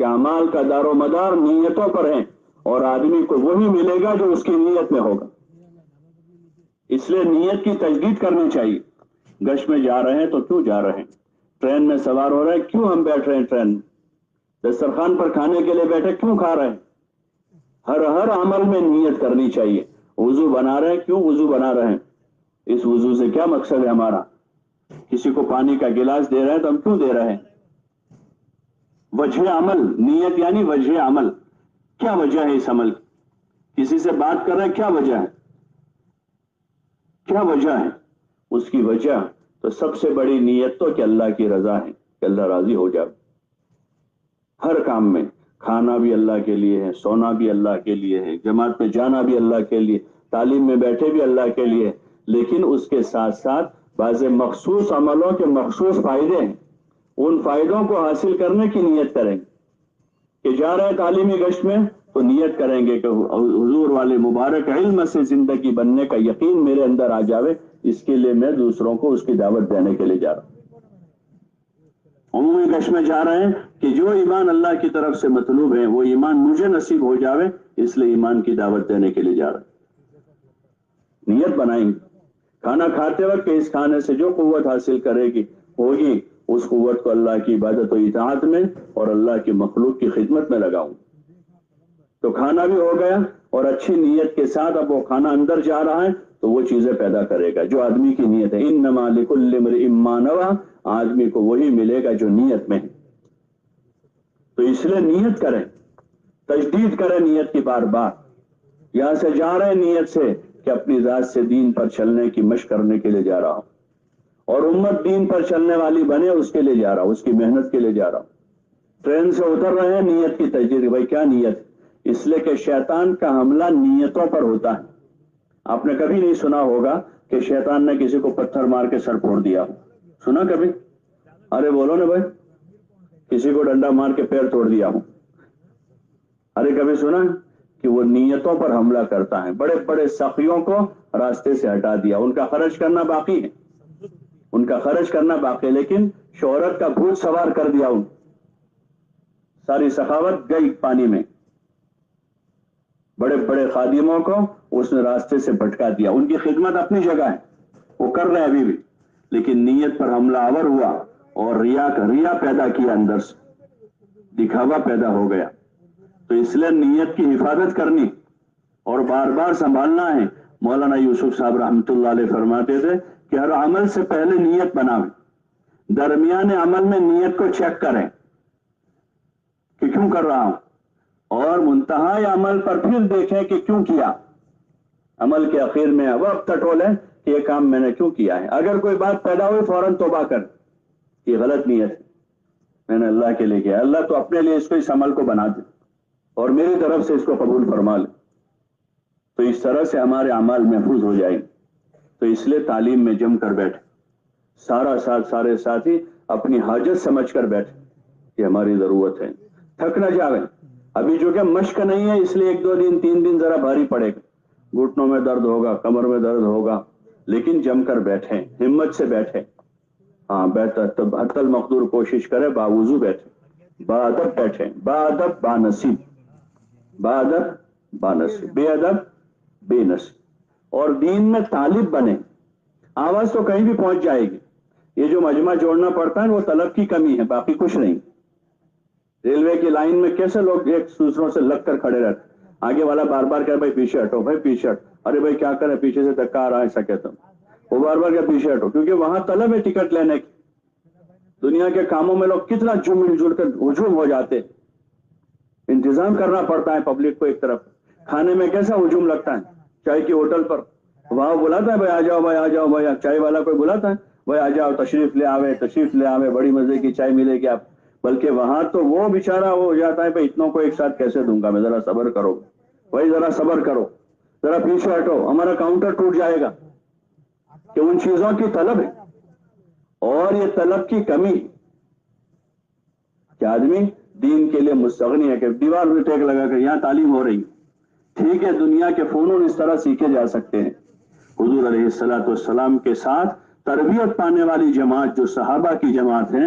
Speaker 1: کہ اعمال کا دار و مدار نیتوں پر ہے اور آدمی کو وہی ملے گا جو اس کی نیت میں ہوگا. اس لیے نیت کی تجدید کرنی چاہیے. گشت میں جا رہے ہیں تو کیوں جا رہے ہیں؟ ٹرین میں سوار ہو رہے ہیں کیوں ہم بیٹھ رہے ہیں؟ ٹرین میں دسترخوان پر کھانے کے لیے بیٹھے کیوں کھا رہے ہیں؟ ہر عمل میں نیت کرنی چاہیے. وضو بنا رہے ہیں کیوں وضو بنا رہے ہیں؟ اس وضو سے کیا مقصد ہے ہمارا؟ کسی کو پانی کا گلاس دے رہے ہیں تو ہم کیوں دے رہے ہیں؟ وجہ عمل، نیت یعنی وجہ عمل. کیا وجہ ہے اس عمل کی؟ کسی سے بات کر رہے ہیں کیا وجہ ہے؟ کیا وجہ ہے؟ اس کی وجہ تو سب سے بڑی نیت تو کہ اللہ کی رضا ہے، کہ اللہ راضی ہو جائے. ہر کام میں کھانا بھی اللہ کے لیے ہے، سونا بھی اللہ کے لیے ہے، جماعت میں جانا بھی اللہ کے لیے، تعلیم میں بیٹھے بھی اللہ کے لیے. لیکن اس کے ساتھ ساتھ بعض مخصوص عملوں کے مخصوص فائدے ہیں. ان فائدوں کو حاصل کرنے کی نیت کریں گے. کہ جا رہے ہیں تعلیمی گشت میں تو نیت کریں گے کہ حضور والے مبارک علم سے زندگی بننے کا یقین میرے اندر آ جاوے، اس کے لیے میں دوسروں کو اس کی دعوت دینے کے لیے جا رہا ہوں. عمومی گشت میں جا رہے ہیں کہ جو ایمان اللہ کی طرف سے مطلوب ہے وہ ایمان مجھے نصیب ہو جاوے، اس لیے ایمان کی دعوت دینے کے لیے جا رہے ہیں. نیت بنائیں گے کھانا کھاتے وقت کہ اس کھانے سے جو قوت حاصل کرے گی ہوگی اس قوت کو اللہ کی عبادت و اطاعت میں اور اللہ کی مخلوق کی خدمت میں لگاؤں. تو کھانا بھی ہو گیا اور اچھی نیت کے ساتھ اب وہ کھانا اندر جا رہا ہے تو وہ چیزیں پیدا کرے گا جو آدمی کی نیت ہے. انما لکل امرئ ما نوى، آدمی کو وہی ملے گا جو نیت میں ہے. تو اس لیے نیت کریں، تجدید کریں نیت کی بار بار. یہاں سے جا رہے ہیں نیت سے کہ اپنی ذات سے دین پر چلنے کی مشق کرنے کے لیے جا رہا ہوں اور امت دین پر چلنے والی بنے اس کے لیے جا رہا ہوں، اس کی محنت کے لیے جا رہا ہوں. ٹرین سے اتر رہے ہیں نیت کی تجدید. بھائی کیا نیت؟ اس لیے کہ شیطان کا حملہ نیتوں پر ہوتا ہے. آپ نے کبھی نہیں سنا ہوگا کہ شیطان نے کسی کو پتھر مار کے سر پھوڑ دیا ہو. سنا کبھی؟ ارے بولو نا بھائی. کسی کو ڈنڈا مار کے پیر توڑ دیا ہو؟ ارے کبھی سنا کہ وہ نیتوں پر حملہ کرتا ہے. بڑے بڑے سخیوں کو راستے سے ہٹا دیا. ان کا خرچ کرنا باقی ہے، ان کا خرچ کرنا باقی ہے، لیکن شہرت کا بھوت سوار کر دیا. ان ساری سخاوت گئی پانی میں. بڑے بڑے خادموں کو اس نے راستے سے بھٹکا دیا. ان کی خدمت اپنی جگہ ہے، وہ کر رہے ابھی بھی، لیکن نیت پر حملہ آور ہوا اور ریا پیدا کیا، اندر سے دکھاوا پیدا ہو گیا. تو اس لیے نیت کی حفاظت کرنی اور بار بار سنبھالنا ہے. مولانا یوسف صاحب رحمۃ اللہ علیہ فرماتے تھے کہ ہر عمل سے پہلے نیت بناویں، درمیان عمل میں نیت کو چیک کریں کہ کیوں کر رہا ہوں، اور منتہا عمل پر پھر دیکھیں کہ کیوں کیا. عمل کے اخیر میں اب ٹٹولیں کہ یہ کام میں نے کیوں کیا ہے. اگر کوئی بات پیدا ہوئی فوراً توبہ کر، یہ غلط نیت ہے، میں نے اللہ کے لیے کیا. اللہ تو اپنے لیے اس کو اس عمل کو بنا دے اور میری طرف سے اس کو قبول فرما لے. تو اس طرح سے ہمارے اعمال محفوظ ہو جائیں. تو اس لیے تعلیم میں جم کر بیٹھے، سارے ساتھی اپنی حاجت سمجھ کر بیٹھے کہ ہماری ضرورت ہے. تھک نہ جاویں. ابھی جو کہ مشق نہیں ہے اس لیے 1 2 دن 3 دن ذرا بھاری پڑے گا، گھٹنوں میں درد ہوگا، کمر میں درد ہوگا، لیکن جم کر بیٹھے، ہمت سے بیٹھے. ہاں بہتر تو حتی المقدور کوشش کرے باوضو بیٹھے، با ادب بیٹھے، با ادب با نصیب، با ادب با نصیب، بے ادب بے نصیب. اور دین میں طالب بنے. آواز تو کہیں بھی پہنچ جائے گی. یہ جو مجمع جوڑنا پڑتا ہے وہ طلب کی کمی ہے، باقی کچھ نہیں. ریلوے کی لائن میں کیسے لوگ ایک دوسروں سے لگ کر کھڑے رہتے، آگے والا بار بار کہے بھائی پیچھے ہٹو، بھائی پیچھے ہٹو. ارے بھائی کیا کریں، پیچھے سے دھکا آ رہا ہے سکے تم، وہ بار بار کہ پیچھے ہٹو، کیونکہ وہاں طلب ہے ٹکٹ لینے کی. دنیا کے کاموں میں لوگ کتنا مل جل کر ہجوم ہو جاتے. انتظام کرنا پڑتا ہے پبلک کو. ایک طرف کھانے میں کیسا ہجوم لگتا ہے، چائے کی ہوٹل پر وہاں بلاتا ہے بھائی آ جاؤ بھائی آ جاؤ بھائی، چائے والا کوئی بلاتا ہے بھائی آ جاؤ، تشریف لے آوے، بڑی مزے کی چائے ملے گی آپ. بلکہ وہاں تو وہ بیچارہ ہو جاتا ہے بھائی اتنوں کو ایک ساتھ کیسے دوں گا میں، ذرا صبر کرو بھائی، ذرا صبر کرو، ذرا پیچھے ہٹو، ہمارا کاؤنٹر ٹوٹ جائے گا. کہ ان چیزوں کی طلب ہے اور یہ طلب کی کمی کہ آدمی دین کے لیے مستغنی ہے. کہ دیوار میں ٹیک لگا کر یہاں تعلیم ہو رہی، ٹھیک ہے، دنیا کے فنون اس طرح سیکھے جا سکتے ہیں. حضور علیہ الصلوۃ والسلام کے ساتھ تربیت پانے والی جماعت جو صحابہ کی جماعت ہے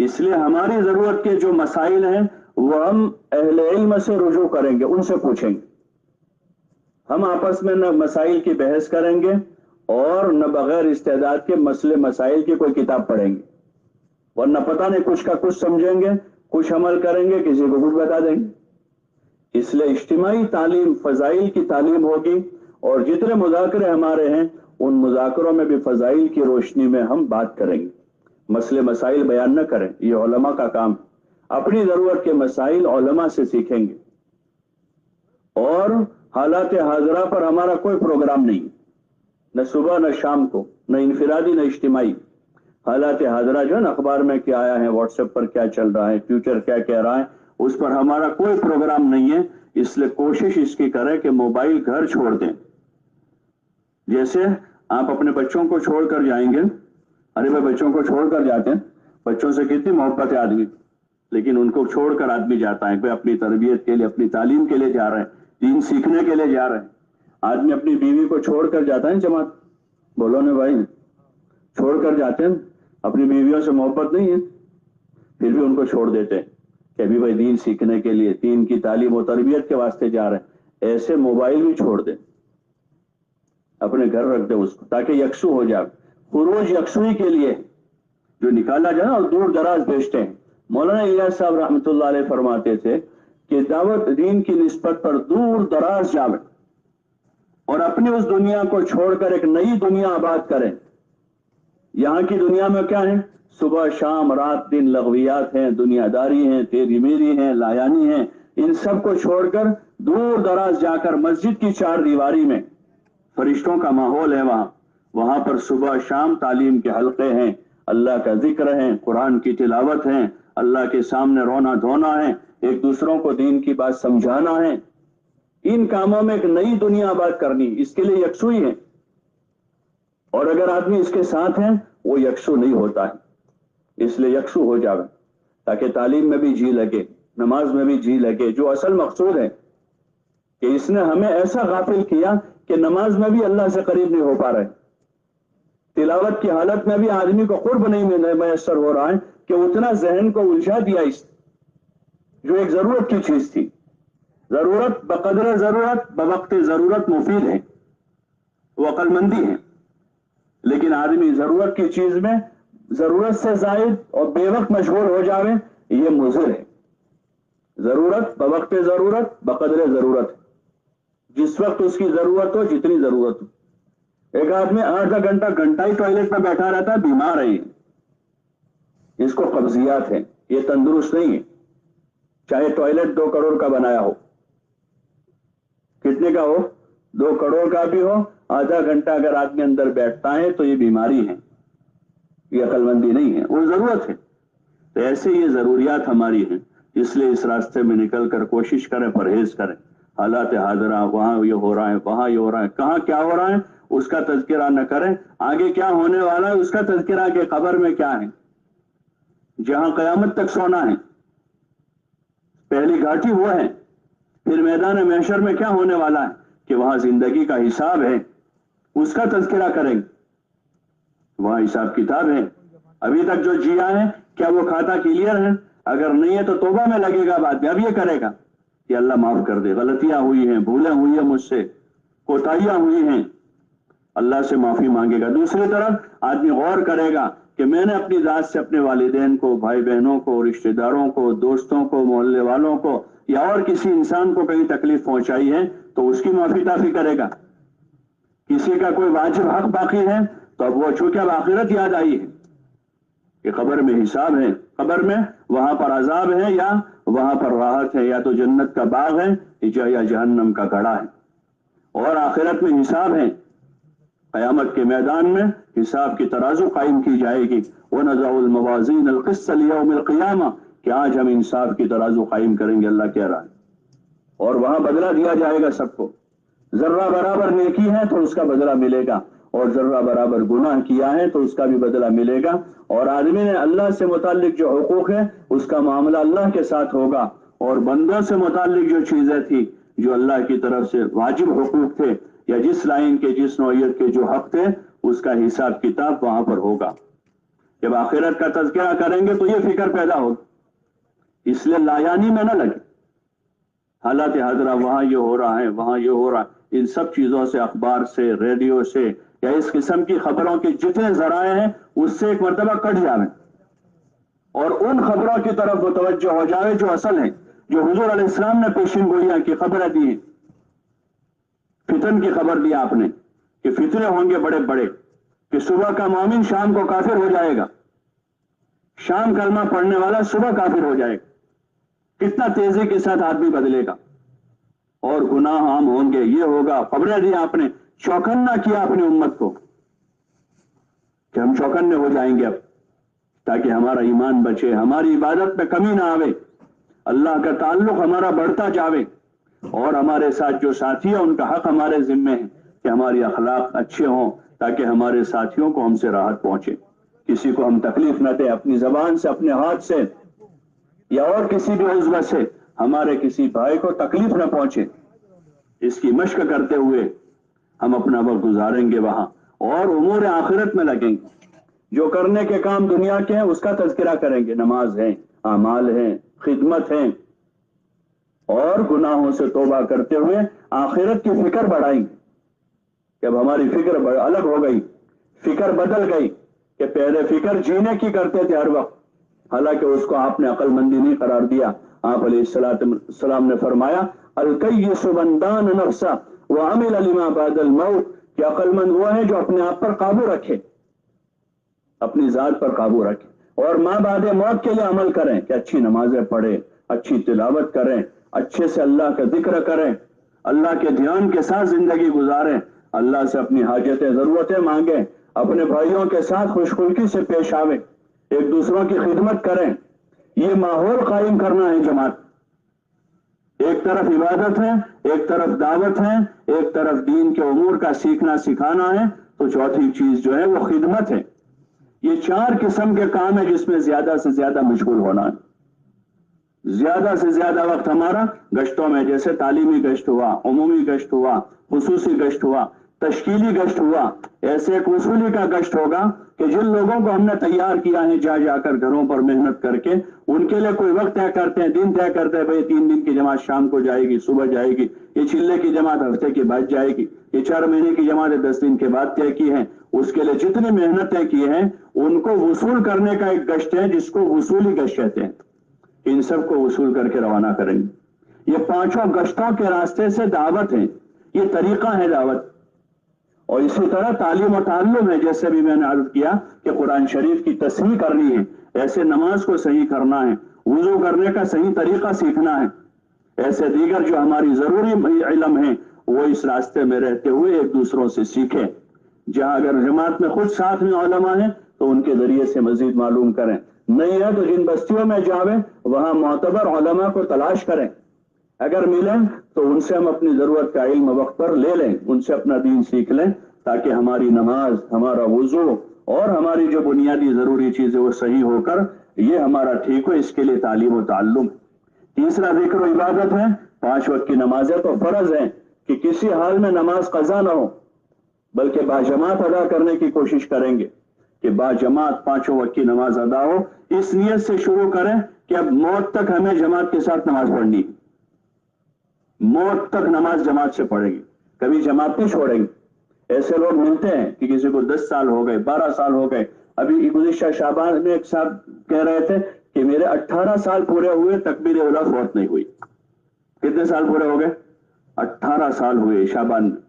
Speaker 1: اس لیے ہماری ضرورت کے جو مسائل ہیں وہ ہم اہل علم سے رجوع کریں گے، ان سے پوچھیں گے. ہم آپس میں نہ مسائل کی بحث کریں گے اور نہ بغیر استعداد کے مسئلے مسائل کی کوئی کتاب پڑھیں گے، ورنہ پتہ نہیں کچھ کا کچھ سمجھیں گے، کچھ عمل کریں گے، کسی کو کچھ بتا دیں گے. اس لیے اجتماعی تعلیم فضائل کی تعلیم ہوگی، اور جتنے مذاکرے ہمارے ہیں ان مذاکروں میں بھی فضائل کی روشنی میں ہم بات کریں گے. مسئلے مسائل بیان نہ کریں، یہ علماء کا کام. اپنی ضرورت کے مسائل علماء سے سیکھیں گے. اور حالات حاضرہ پر ہمارا کوئی پروگرام نہیں، نہ صبح نہ شام کو، نہ انفرادی نہ اجتماعی. حالات حاضرہ جو ہے نا، اخبار میں کیا آیا ہے، واٹس ایپ پر کیا چل رہا ہے، ٹویٹر کیا کہہ رہا ہے، اس پر ہمارا کوئی پروگرام نہیں ہے. اس لیے کوشش اس کی کریں کہ موبائل گھر چھوڑ دیں. جیسے آپ اپنے بچوں کو چھوڑ کر جائیں گے، ارے بھائی بچوں کو چھوڑ کر جاتے ہیں، بچوں سے کتنی محبت ہے آدمی، لیکن ان کو چھوڑ کر آدمی جاتا ہے کہ اپنی تربیت کے لیے، اپنی تعلیم کے لیے جا رہے ہیں، دین سیکھنے کے لیے جا رہے ہیں. آدمی اپنی بیوی کو چھوڑ کر جاتا ہے جماعت، بولو نا بھائی، چھوڑ کر جاتے ہیں، اپنی بیویوں سے محبت نہیں ہے، پھر بھی ان کو چھوڑ دیتے ہیں کہ ابھی بھائی دین سیکھنے کے لیے، دین کی تعلیم و تربیت کے واسطے جا رہے ہیں. ایسے موبائل بھی چھوڑ دیں، اپنے گھر رکھ دیں اس کو، تاکہ یکسو ہو جائے. خروج یکسوئی کے لیے جو نکالا جائے اور دور دراز بھیجتے ہیں. مولانا الیاس صاحب رحمۃ اللہ علیہ فرماتے تھے کہ دعوت دین کی نسبت پر دور دراز جاویں اور اپنی اس دنیا کو چھوڑ کر ایک نئی دنیا آباد کریں. یہاں کی دنیا میں کیا ہے؟ صبح شام رات دن لغویات ہیں، دنیا داری ہیں، تیری میری ہیں، لایانی ہیں. ان سب کو چھوڑ کر دور دراز جا کر مسجد کی چار دیواری میں فرشتوں کا ماحول ہے، وہاں پر صبح شام تعلیم کے حلقے ہیں، اللہ کا ذکر ہے، قرآن کی تلاوت ہے، اللہ کے سامنے رونا دھونا ہے، ایک دوسروں کو دین کی بات سمجھانا ہے. ان کاموں میں ایک نئی دنیا آباد کرنی، اس کے لیے یکسوئی ہے. اور اگر آدمی اس کے ساتھ ہے وہ یکسو نہیں ہوتا ہے. اس لیے یکسو ہو جائے تاکہ تعلیم میں بھی جی لگے، نماز میں بھی جی لگے. جو اصل مقصود ہے کہ اس نے ہمیں ایسا غافل کیا کہ نماز میں بھی اللہ سے قریب نہیں ہو پا رہے، تلاوت کی حالت میں بھی آدمی کو قرب نہیں میسر ہو رہا ہے کہ اتنا ذہن کو الجھا دیا اس جو ایک ضرورت کی چیز تھی. ضرورت بقدر ضرورت بوقت ضرورت مفید ہے، وہ عقل مندی ہے. لیکن آدمی ضرورت کی چیز میں ضرورت سے زائد اور بے وقت مشغول ہو جاوے، یہ مضر ہے. ضرورت بوقت ضرورت بقدر ضرورت، جس وقت اس کی ضرورت ہو، جتنی ضرورت ہو. ایک آدمی 8 گھنٹہ ہی ٹوائلٹ میں بیٹھا رہتا ہے، بیمار ہے، اس کو قبضیات ہے، یہ تندرست نہیں ہے. چاہے ٹوائلٹ 2 کروڑ کا بنایا ہو، کتنے کا ہو، 2 کروڑ کا بھی ہو، آدھا گھنٹہ اگر آدمی اندر بیٹھتا ہے تو یہ بیماری ہے، یہ عقل مندی نہیں ہے، وہ ضرورت ہے. تو ایسے یہ ضروریات ہماری ہیں. اس لیے اس راستے میں نکل کر کوشش کریں، پرہیز کریں. حالات حاضرہ، وہاں یہ ہو رہا ہے، وہاں یہ ہو رہا ہے، کہاں کیا ہو رہا ہے اس کا تذکرہ نہ کریں. آگے کیا ہونے والا ہے اس کا تذکرہ، کہ قبر میں کیا ہے، جہاں قیامت تک سونا ہے، پہلی گھاٹی وہ ہے. پھر میدان محشر میں کیا ہونے والا ہے کہ وہاں زندگی کا حساب ہے، اس کا تذکرہ کریں. وہاں حساب کتاب ہے. ابھی تک جو جیا ہے کیا وہ کھاتا کلیئر ہے؟ اگر نہیں ہے تو توبہ میں لگے گا، بعد میں اب یہ کرے گا کہ اللہ معاف کر دے، غلطیاں ہوئی ہیں، بھولیں ہوئی ہیں، مجھ سے کوتاہیاں ہوئی ہیں، اللہ سے معافی مانگے گا. دوسری طرف آدمی غور کرے گا کہ میں نے اپنی ذات سے اپنے والدین کو، بھائی بہنوں کو، رشتہ داروں کو، دوستوں کو، محلے والوں کو یا اور کسی انسان کو کہیں تکلیف پہنچائی ہے تو اس کی معافی تافی کرے گا. کسی کا کوئی واجب حق باقی ہے تو اب وہ چونکہ اب آخرت یاد آئی ہے کہ قبر میں حساب ہے، قبر میں وہاں پر عذاب ہے یا وہاں پر راحت ہے، یا تو جنت کا باغ ہے یا جہنم کا گڑھا ہے. اور آخرت میں حساب ہے، قیامت کے میدان میں حساب کی ترازو قائم کی جائے گی. وَنَضَعُ الْمَوَازِينَ الْقِسْطَ لِيَوْمِ الْقِيَامَةِ کہ آج ہم انصاف کی ترازو قائم کریں گے، اللہ کہہ رہا ہے. اور وہاں بدلہ دیا جائے گا سب کو. ذرہ برابر نیکی ہے تو اس کا بدلہ ملے گا، اور ذرہ برابر گناہ کیا ہے تو اس کا بھی بدلہ ملے گا. اور آدمی نے اللہ سے متعلق جو حقوق ہے اس کا معاملہ اللہ کے ساتھ ہوگا، اور بندوں سے متعلق جو چیزیں تھی، جو اللہ کی طرف سے واجب حقوق تھے یا جس لائن کے، جس نوعیت کے جو حق تھے، اس کا حساب کتاب وہاں پر ہوگا. جب آخرت کا تذکرہ کریں گے تو یہ فکر پیدا ہوگی، اس لیے لایانی میں نہ لگے۔ حالات حاضرہ وہاں یہ ہو رہا ہے، وہاں یہ ہو رہا ہے، ان سب چیزوں سے، اخبار سے، ریڈیو سے یا اس قسم کی خبروں کے جتنے ذرائع ہیں اس سے ایک مرتبہ کٹ جائیں اور ان خبروں کی طرف متوجہ ہو جائے جو اصل ہیں، جو حضور علیہ السلام نے پیشین گوئیاں کی خبریں دی ہیں۔ فتن کی خبر دی آپ نے کہ فتنے ہوں گے بڑے بڑے، کہ صبح کا مومن شام کو کافر ہو جائے گا، شام کلمہ پڑھنے والا صبح کافر ہو جائے گا۔ کتنا تیزی کے ساتھ آدمی بدلے گا، اور گناہ عام ہوں گے، یہ ہوگا۔ خبریں دی آپ نے، چوکنا کیا اپنی امت کو کہ ہم چوکنے ہو جائیں گے اب، تاکہ ہمارا ایمان بچے، ہماری عبادت میں کمی نہ آوے، اللہ کا تعلق ہمارا بڑھتا جاوے، اور ہمارے ساتھ جو ساتھی ہیں ان کا حق ہمارے ذمے ہے کہ ہماری اخلاق اچھے ہوں، تاکہ ہمارے ساتھیوں کو ہم سے راحت پہنچے، کسی کو ہم تکلیف نہ دیں، اپنی زبان سے، اپنے ہاتھ سے یا اور کسی بھی عضو سے ہمارے کسی بھائی کو تکلیف نہ پہنچے۔ اس کی مشق کرتے ہوئے ہم اپنا وقت گزاریں گے وہاں، اور امور آخرت میں لگیں گے۔ جو کرنے کے کام دنیا کے ہیں اس کا تذکرہ کریں گے، نماز ہے، اعمال ہیں، خدمت ہیں، اور گناہوں سے توبہ کرتے ہوئے آخرت کی فکر بڑھائیں گے۔ جب ہماری فکر الگ ہو گئی، فکر بدل گئی، کہ پہلے فکر جینے کی کرتے تھے ہر وقت، حالانکہ اس کو آپ نے عقل مندی نہیں قرار دیا۔ آپ علیہ السلام نے فرمایا الکیس من دان نفسہ وعمل لما بعد الموت، کہ عقل مند وہ ہے جو اپنے آپ پر قابو رکھے، اپنی ذات پر قابو رکھے، اور ما بعد موت کے لیے عمل کریں، کہ اچھی نمازیں پڑھیں، اچھی تلاوت کریں، اچھے سے اللہ کا ذکر کریں، اللہ کے دھیان کے ساتھ زندگی گزاریں، اللہ سے اپنی حاجتیں ضرورتیں مانگیں، اپنے بھائیوں کے ساتھ خوشخلقی سے پیش آویں، ایک دوسروں کی خدمت کریں۔ یہ ماحول قائم کرنا ہے جماعت۔ ایک طرف عبادت ہے، ایک طرف دعوت ہے، ایک طرف دین کے امور کا سیکھنا سکھانا ہے، تو چوتھی چیز جو ہے وہ خدمت ہے۔ یہ چار قسم کے کام ہے جس میں زیادہ سے زیادہ مشغول ہونا ہے۔ زیادہ سے زیادہ وقت ہمارا گشتوں میں، جیسے تعلیمی گشت ہوا، عمومی گشت ہوا، خصوصی گشت ہوا، تشکیلی گشت ہوا، ایسے ایک وصولی کا گشت ہوگا کہ جن لوگوں کو ہم نے تیار کیا ہے جا جا کر گھروں پر محنت کر کے، ان کے لیے کوئی وقت طے کرتے ہیں، دن طے کرتے ہیں، بھئی 3 دن کی جماعت شام کو جائے گی، صبح جائے گی، یہ چلے کی جماعت ہفتے کے بعد جائے گی، یہ 4 مہینے کی جماعت 10 دن کے بعد طے کی ہے۔ اس کے لیے جتنی محنتیں کی ہیں ان کو وصول کرنے کا ایک گشت ہے جس کو وصولی گشت کہتے ہیں۔ ان سب کو وصول کر کے روانہ کریں گے۔ یہ 5 گشتوں کے راستے سے دعوت ہے، یہ طریقہ ہے دعوت۔ اور اسی طرح تعلیم و تعلم ہے، جیسے بھی میں نے عرض کیا کہ قرآن شریف کی تصحیح کرنی ہے، ایسے نماز کو صحیح کرنا ہے، وضو کرنے کا صحیح طریقہ سیکھنا ہے، ایسے دیگر جو ہماری ضروری علم ہیں وہ اس راستے میں رہتے ہوئے ایک دوسروں سے سیکھیں۔ جہاں اگر جماعت میں خود ساتھ میں علماء ہیں تو ان کے ذریعے سے مزید معلوم کریں، نہیں ہے تو جن بستیوں میں جاویں وہاں معتبر علماء کو تلاش کریں، اگر ملیں تو ان سے ہم اپنی ضرورت کا علم وقت پر لے لیں، ان سے اپنا دین سیکھ لیں، تاکہ ہماری نماز، ہمارا وضو اور ہماری جو بنیادی ضروری چیزیں وہ صحیح ہو کر یہ ہمارا ٹھیک ہو۔ اس کے لیے تعلیم و تعلم۔ تیسرا ذکر و عبادت ہے۔ 5 وقت کی نمازیں تو فرض ہیں کہ کسی حال میں نماز قضا نہ ہو، بلکہ باجماعت ادا کرنے کی کوشش کریں گے کہ باجماعت 5 وقت کی نماز ادا ہو۔ اس نیت سے شروع کریں کہ اب موت تک ہمیں جماعت کے ساتھ نماز پڑھنی، موت تک نماز جماعت سے پڑھیں گے، کبھی جماعت نہیں چھوڑیں گے۔ ایسے لوگ ملتے ہیں کہ کسی کو 10 سال ہو گئے، 12 سال ہو گئے۔ ابھی گزشتہ شعبان میں ایک صاحب کہہ رہے تھے کہ میرے 18 سال پورے ہوئے، تکبیر اولیٰ فوت نہیں ہوئی۔ کتنے سال پورے ہو گئے؟ 18 سال ہوئے شعبان میں۔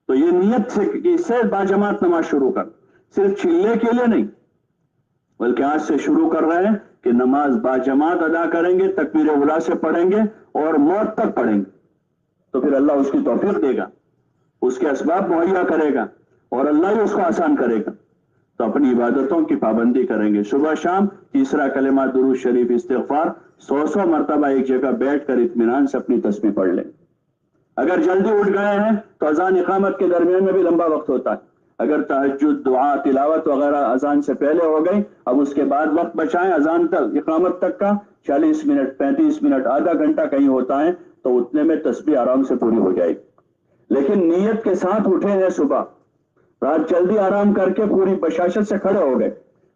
Speaker 1: تو یہ نیت سے کہ اس سے باجماعت نماز شروع کر، صرف چلے کے لیے نہیں بلکہ آج سے شروع کر رہے ہیں کہ نماز باجماعت ادا کریں گے، تکبیر اولیٰ سے پڑھیں گے اور موت تک پڑھیں گے، تو پھر اللہ اس کی توفیق دے گا، اس کے اسباب مہیا کرے گا اور اللہ ہی اس کو آسان کرے گا۔ تو اپنی عبادتوں کی پابندی کریں گے، صبح شام تیسرا کلمہ درود شریف استغفار 100 مرتبہ ایک جگہ بیٹھ کر اطمینان سے اپنی تسبیح پڑھ لیں۔ اگر جلدی اٹھ گئے ہیں تو اذان اقامت کے درمیان میں بھی لمبا وقت ہوتا ہے، اگر تہجد، دعا، تلاوت وغیرہ اذان سے پہلے ہو گئی، اب اس کے بعد وقت بچائیں اذان تک، اقامت تک کا 40 منٹ، 35 منٹ، آدھا گھنٹہ کہیں ہوتا ہے، تو اتنے میں تسبیح آرام سے پوری ہو جائے گی۔ لیکن نیت کے ساتھ اٹھے ہیں، صبح رات جلدی آرام کر کے پوری بشاشت سے کھڑے ہو گئے،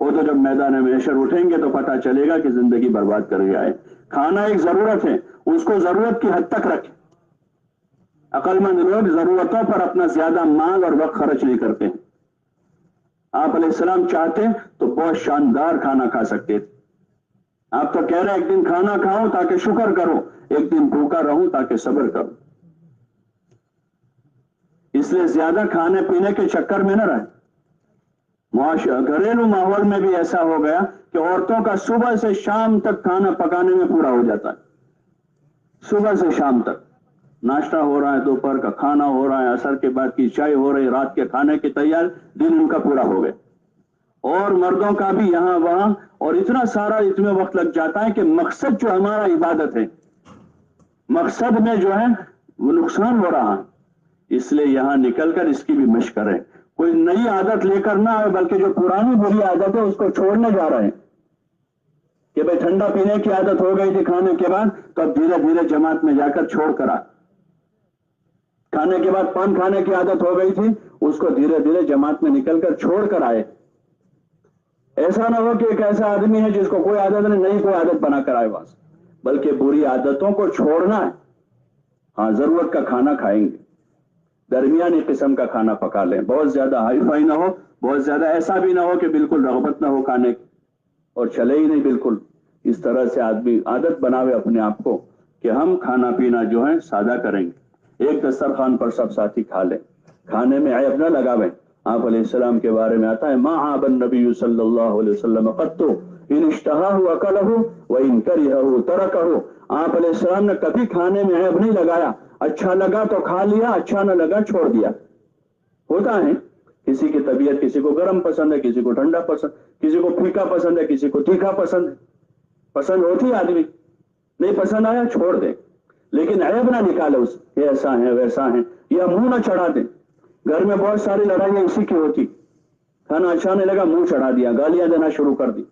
Speaker 1: وہ تو جب میدان محشر اٹھیں گے تو پتہ چلے گا کہ زندگی برباد کر کے آئے. کھانا ایک ضرورت ہے, اس کو ضرورت کی حد تک رکھیں. عقل مند لوگ ضرورتوں پر اپنا زیادہ مال اور وقت خرچ نہیں کرتے ہیں. آپ علیہ السلام چاہتے تو بہت شاندار کھانا کھا سکتے تھے. آپ تو کہہ رہے ایک دن کھانا کھاؤں تاکہ شکر کرو, ایک دن بھوکا رہوں تاکہ صبر کروں. اس لیے زیادہ کھانے پینے کے چکر میں نہ رہیں. گھریلو ماحول میں بھی ایسا ہو گیا کہ عورتوں کا صبح سے شام تک کھانا پکانے میں پورا ہو جاتا ہے. صبح سے شام تک ناشتہ ہو رہا ہے, دوپہر کا کھانا ہو رہا ہے, عصر کے بعد کی چائے ہو رہی, رات کے کھانے کی تیار, دن ان کا پورا ہو گیا. اور مردوں کا بھی یہاں وہاں, اور اتنا سارا اس میں وقت لگ جاتا ہے کہ مقصد جو ہمارا عبادت ہے, مقصد میں جو ہے وہ نقصان ہو رہا ہے. اس لیے یہاں نکل کر اس کی بھی مشق کریں. کوئی نئی عادت لے کر نہ آئے, بلکہ جو پرانی بری عادت ہے اس کو چھوڑنے جا رہے ہیں کہ بھئی ٹھنڈا پینے کی عادت ہو گئی تھی کھانے کے بعد, تو اب دھیرے دھیرے جماعت میں جا کر چھوڑ کر آ. کھانے کے بعد پان کھانے کی عادت ہو گئی تھی, اس کو دھیرے دھیرے جماعت میں نکل کر چھوڑ کر آئے. ایسا نہ ہو کہ ایک ایسا آدمی ہے جس کو کوئی عادت نہیں, نئی کوئی عادت بنا کر آئے وہاں سے. بلکہ بری عادتوں کو چھوڑنا ہے. ہاں ضرورت کا کھانا کھائیں گے, درمیانی قسم کا کھانا پکا لیں, بہت زیادہ ہائی فائی نہ ہو, بہت زیادہ ایسا بھی نہ ہو کہ بالکل رغبت نہ ہو کھانے کی اور چلے ہی نہیں بالکل. اس طرح سے آدمی عادت بناوے اپنے آپ کو کہ ہم کھانا پینا جو ہے سادہ کریں گے. ایک دسترخوان پر سب ساتھی کھا لیں, کھانے میں عیب نہ لگاویں. آپ علیہ السلام کے بارے میں آتا ہے ما عاب النبی صلی اللہ علیہ وسلم قط ان اشتہاہ اکلہ وان کرہہ ترکہ. آپ علیہ السلام نے کبھی کھانے میں عیب نہیں لگایا. اچھا لگا تو کھا لیا, اچھا نہ لگا چھوڑ دیا. ہوتا ہے کسی کی طبیعت, کسی کو گرم پسند ہے, کسی کو ٹھنڈا پسند, کسی کو پھیکا پسند ہے, کسی کو تیکھا پسند ہے. پسند ہوتی ہے آدمی, نہیں پسند آیا چھوڑ دے, لیکن عیب نہ نکالے اس کہ ایسا ہے ویسا ہے, یا منہ نہ چڑھا دے. گھر میں بہت ساری لڑائیاں اسی کی ہوتی, کھانا اچھا نہیں لگا منہ چڑھا دیا, گالیاں دینا شروع کر دی,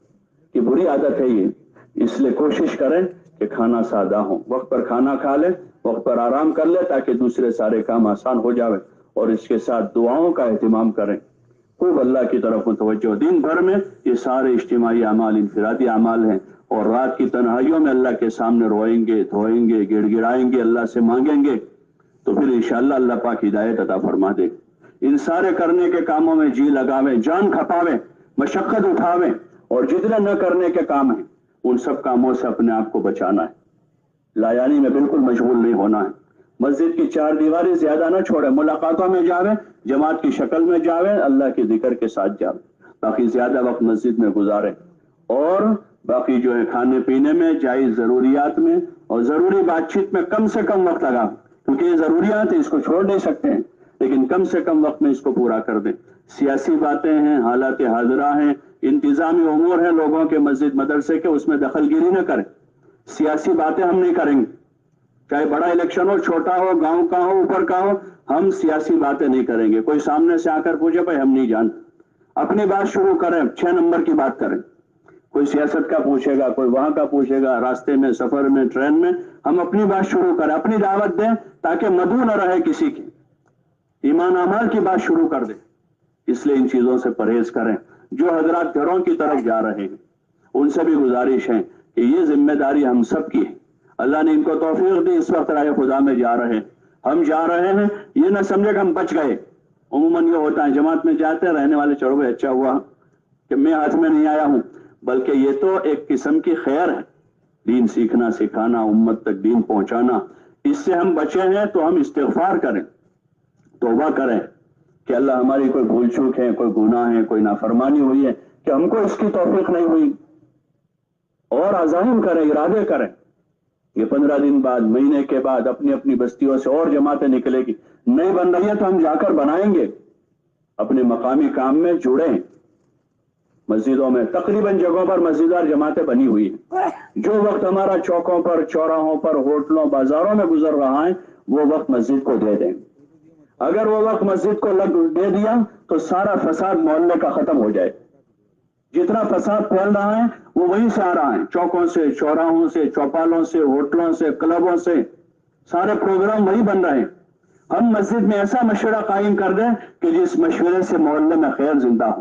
Speaker 1: کہ بری عادت ہے یہ. اس لیے کوشش کریں کہ کھانا سادہ ہو, وقت پر کھانا کھا لیں, وقت پر آرام کر لیں تاکہ دوسرے سارے کام آسان ہو جاوے. اور اس کے ساتھ دعاؤں کا اہتمام کریں, خوب اللہ کی طرف متوجہ. دن بھر میں یہ سارے اجتماعی اعمال انفرادی اعمال ہیں, اور رات کی تنہائیوں میں اللہ کے سامنے روئیں گے, دھوئیں گے, گڑ گڑائیں گے, اللہ سے مانگیں گے, تو پھر انشاءاللہ اللہ پاک ہدایت عطا فرما دے. ان سارے کرنے کے کاموں میں جی لگاویں, جان کھپاویں, مشقت اٹھاویں, اور جتنے نہ کرنے کے کام ہیں ان سب کاموں سے اپنے آپ کو بچانا ہے. لایانی میں بالکل مشغول نہیں ہونا ہے. مسجد کی چار دیواری زیادہ نہ چھوڑے, ملاقاتوں میں جاویں, جماعت کی شکل میں جاویں, اللہ کے ذکر کے ساتھ جاویں. باقی زیادہ وقت مسجد میں گزاریں, اور باقی جو ہے کھانے پینے میں, جائز ضروریات میں, اور ضروری بات چیت میں کم سے کم وقت لگا, کیونکہ یہ ضروریات ہیں, اس کو چھوڑ نہیں سکتے ہیں, لیکن کم سے کم وقت میں اس کو پورا کر دیں. سیاسی باتیں ہیں, حالات حاضرہ ہیں, انتظامی امور ہیں لوگوں کے مسجد مدرسے کے, اس میں دخل گیری نہ کریں. سیاسی باتیں ہم نہیں کریں گے, چاہے بڑا الیکشن ہو, چھوٹا ہو, گاؤں کا ہو, اوپر کا ہو, ہم سیاسی باتیں نہیں کریں گے. کوئی سامنے سے آ کر پوچھے بھائی ہم نہیں جانتے, اپنی بات شروع کریں, 6 نمبر کی بات کریں. کوئی سیاست کا پوچھے گا, کوئی وہاں کا پوچھے گا, راستے میں, سفر میں, ٹرین میں, ہم اپنی بات شروع کریں, اپنی دعوت دیں, تاکہ مدعو نہ رہے کسی کی, ایمان اعمال کی بات شروع کر دیں. اس لیے ان چیزوں سے پرہیز کریں. جو حضرات گھروں کی طرف جا رہے ہیں ان سے بھی گزارش ہے کہ یہ ذمہ داری ہم سب کی ہے. اللہ نے ان کو توفیق دی, اس وقت راہ خدا میں جا رہے ہیں, ہم جا رہے ہیں, یہ نہ سمجھے کہ ہم بچ گئے. عموماً یہ ہوتا ہے جماعت میں جاتے ہیں, رہنے والے چلو بھائی اچھا ہوا کہ میں ہاتھ میں نہیں آیا ہوں, بلکہ یہ تو ایک قسم کی خیر ہے, دین سیکھنا, سکھانا, امت تک دین پہنچانا. اس سے ہم بچے ہیں تو ہم استغفار کریں, توبہ کریں کہ اللہ ہماری کوئی بھول چوک ہے, کوئی گناہ ہے, کوئی نافرمانی ہوئی ہے کہ ہم کو اس کی توفیق نہیں ہوئی, اور عزائم کریں, ارادے کریں. یہ 15 دن بعد, مہینے کے بعد اپنی اپنی بستیوں سے اور جماعتیں نکلے گی, نہیں بن رہی ہے تو ہم جا کر بنائیں گے. اپنے مقامی کام میں جڑیں. مسجدوں میں تقریباً جگہوں پر مسجدار جماعتیں بنی ہوئی ہیں. جو وقت ہمارا چوکوں پر, چوراہوں پر, ہوٹلوں, بازاروں میں گزر رہا ہے, وہ وقت مسجد کو دے دیں. اگر وہ وقت مسجد کو دے دیا تو سارا فساد محلے کا ختم ہو جائے. جتنا فساد پھیل رہا ہے وہ وہیں سے آ رہا ہے, چوکوں سے, چوراہوں سے, چوپالوں سے, ہوٹلوں سے, کلبوں سے, سارے پروگرام وہی بن رہے ہیں. ہم مسجد میں ایسا مشورہ قائم کر دیں کہ جس مشورے سے محلے میں خیر زندہ ہو,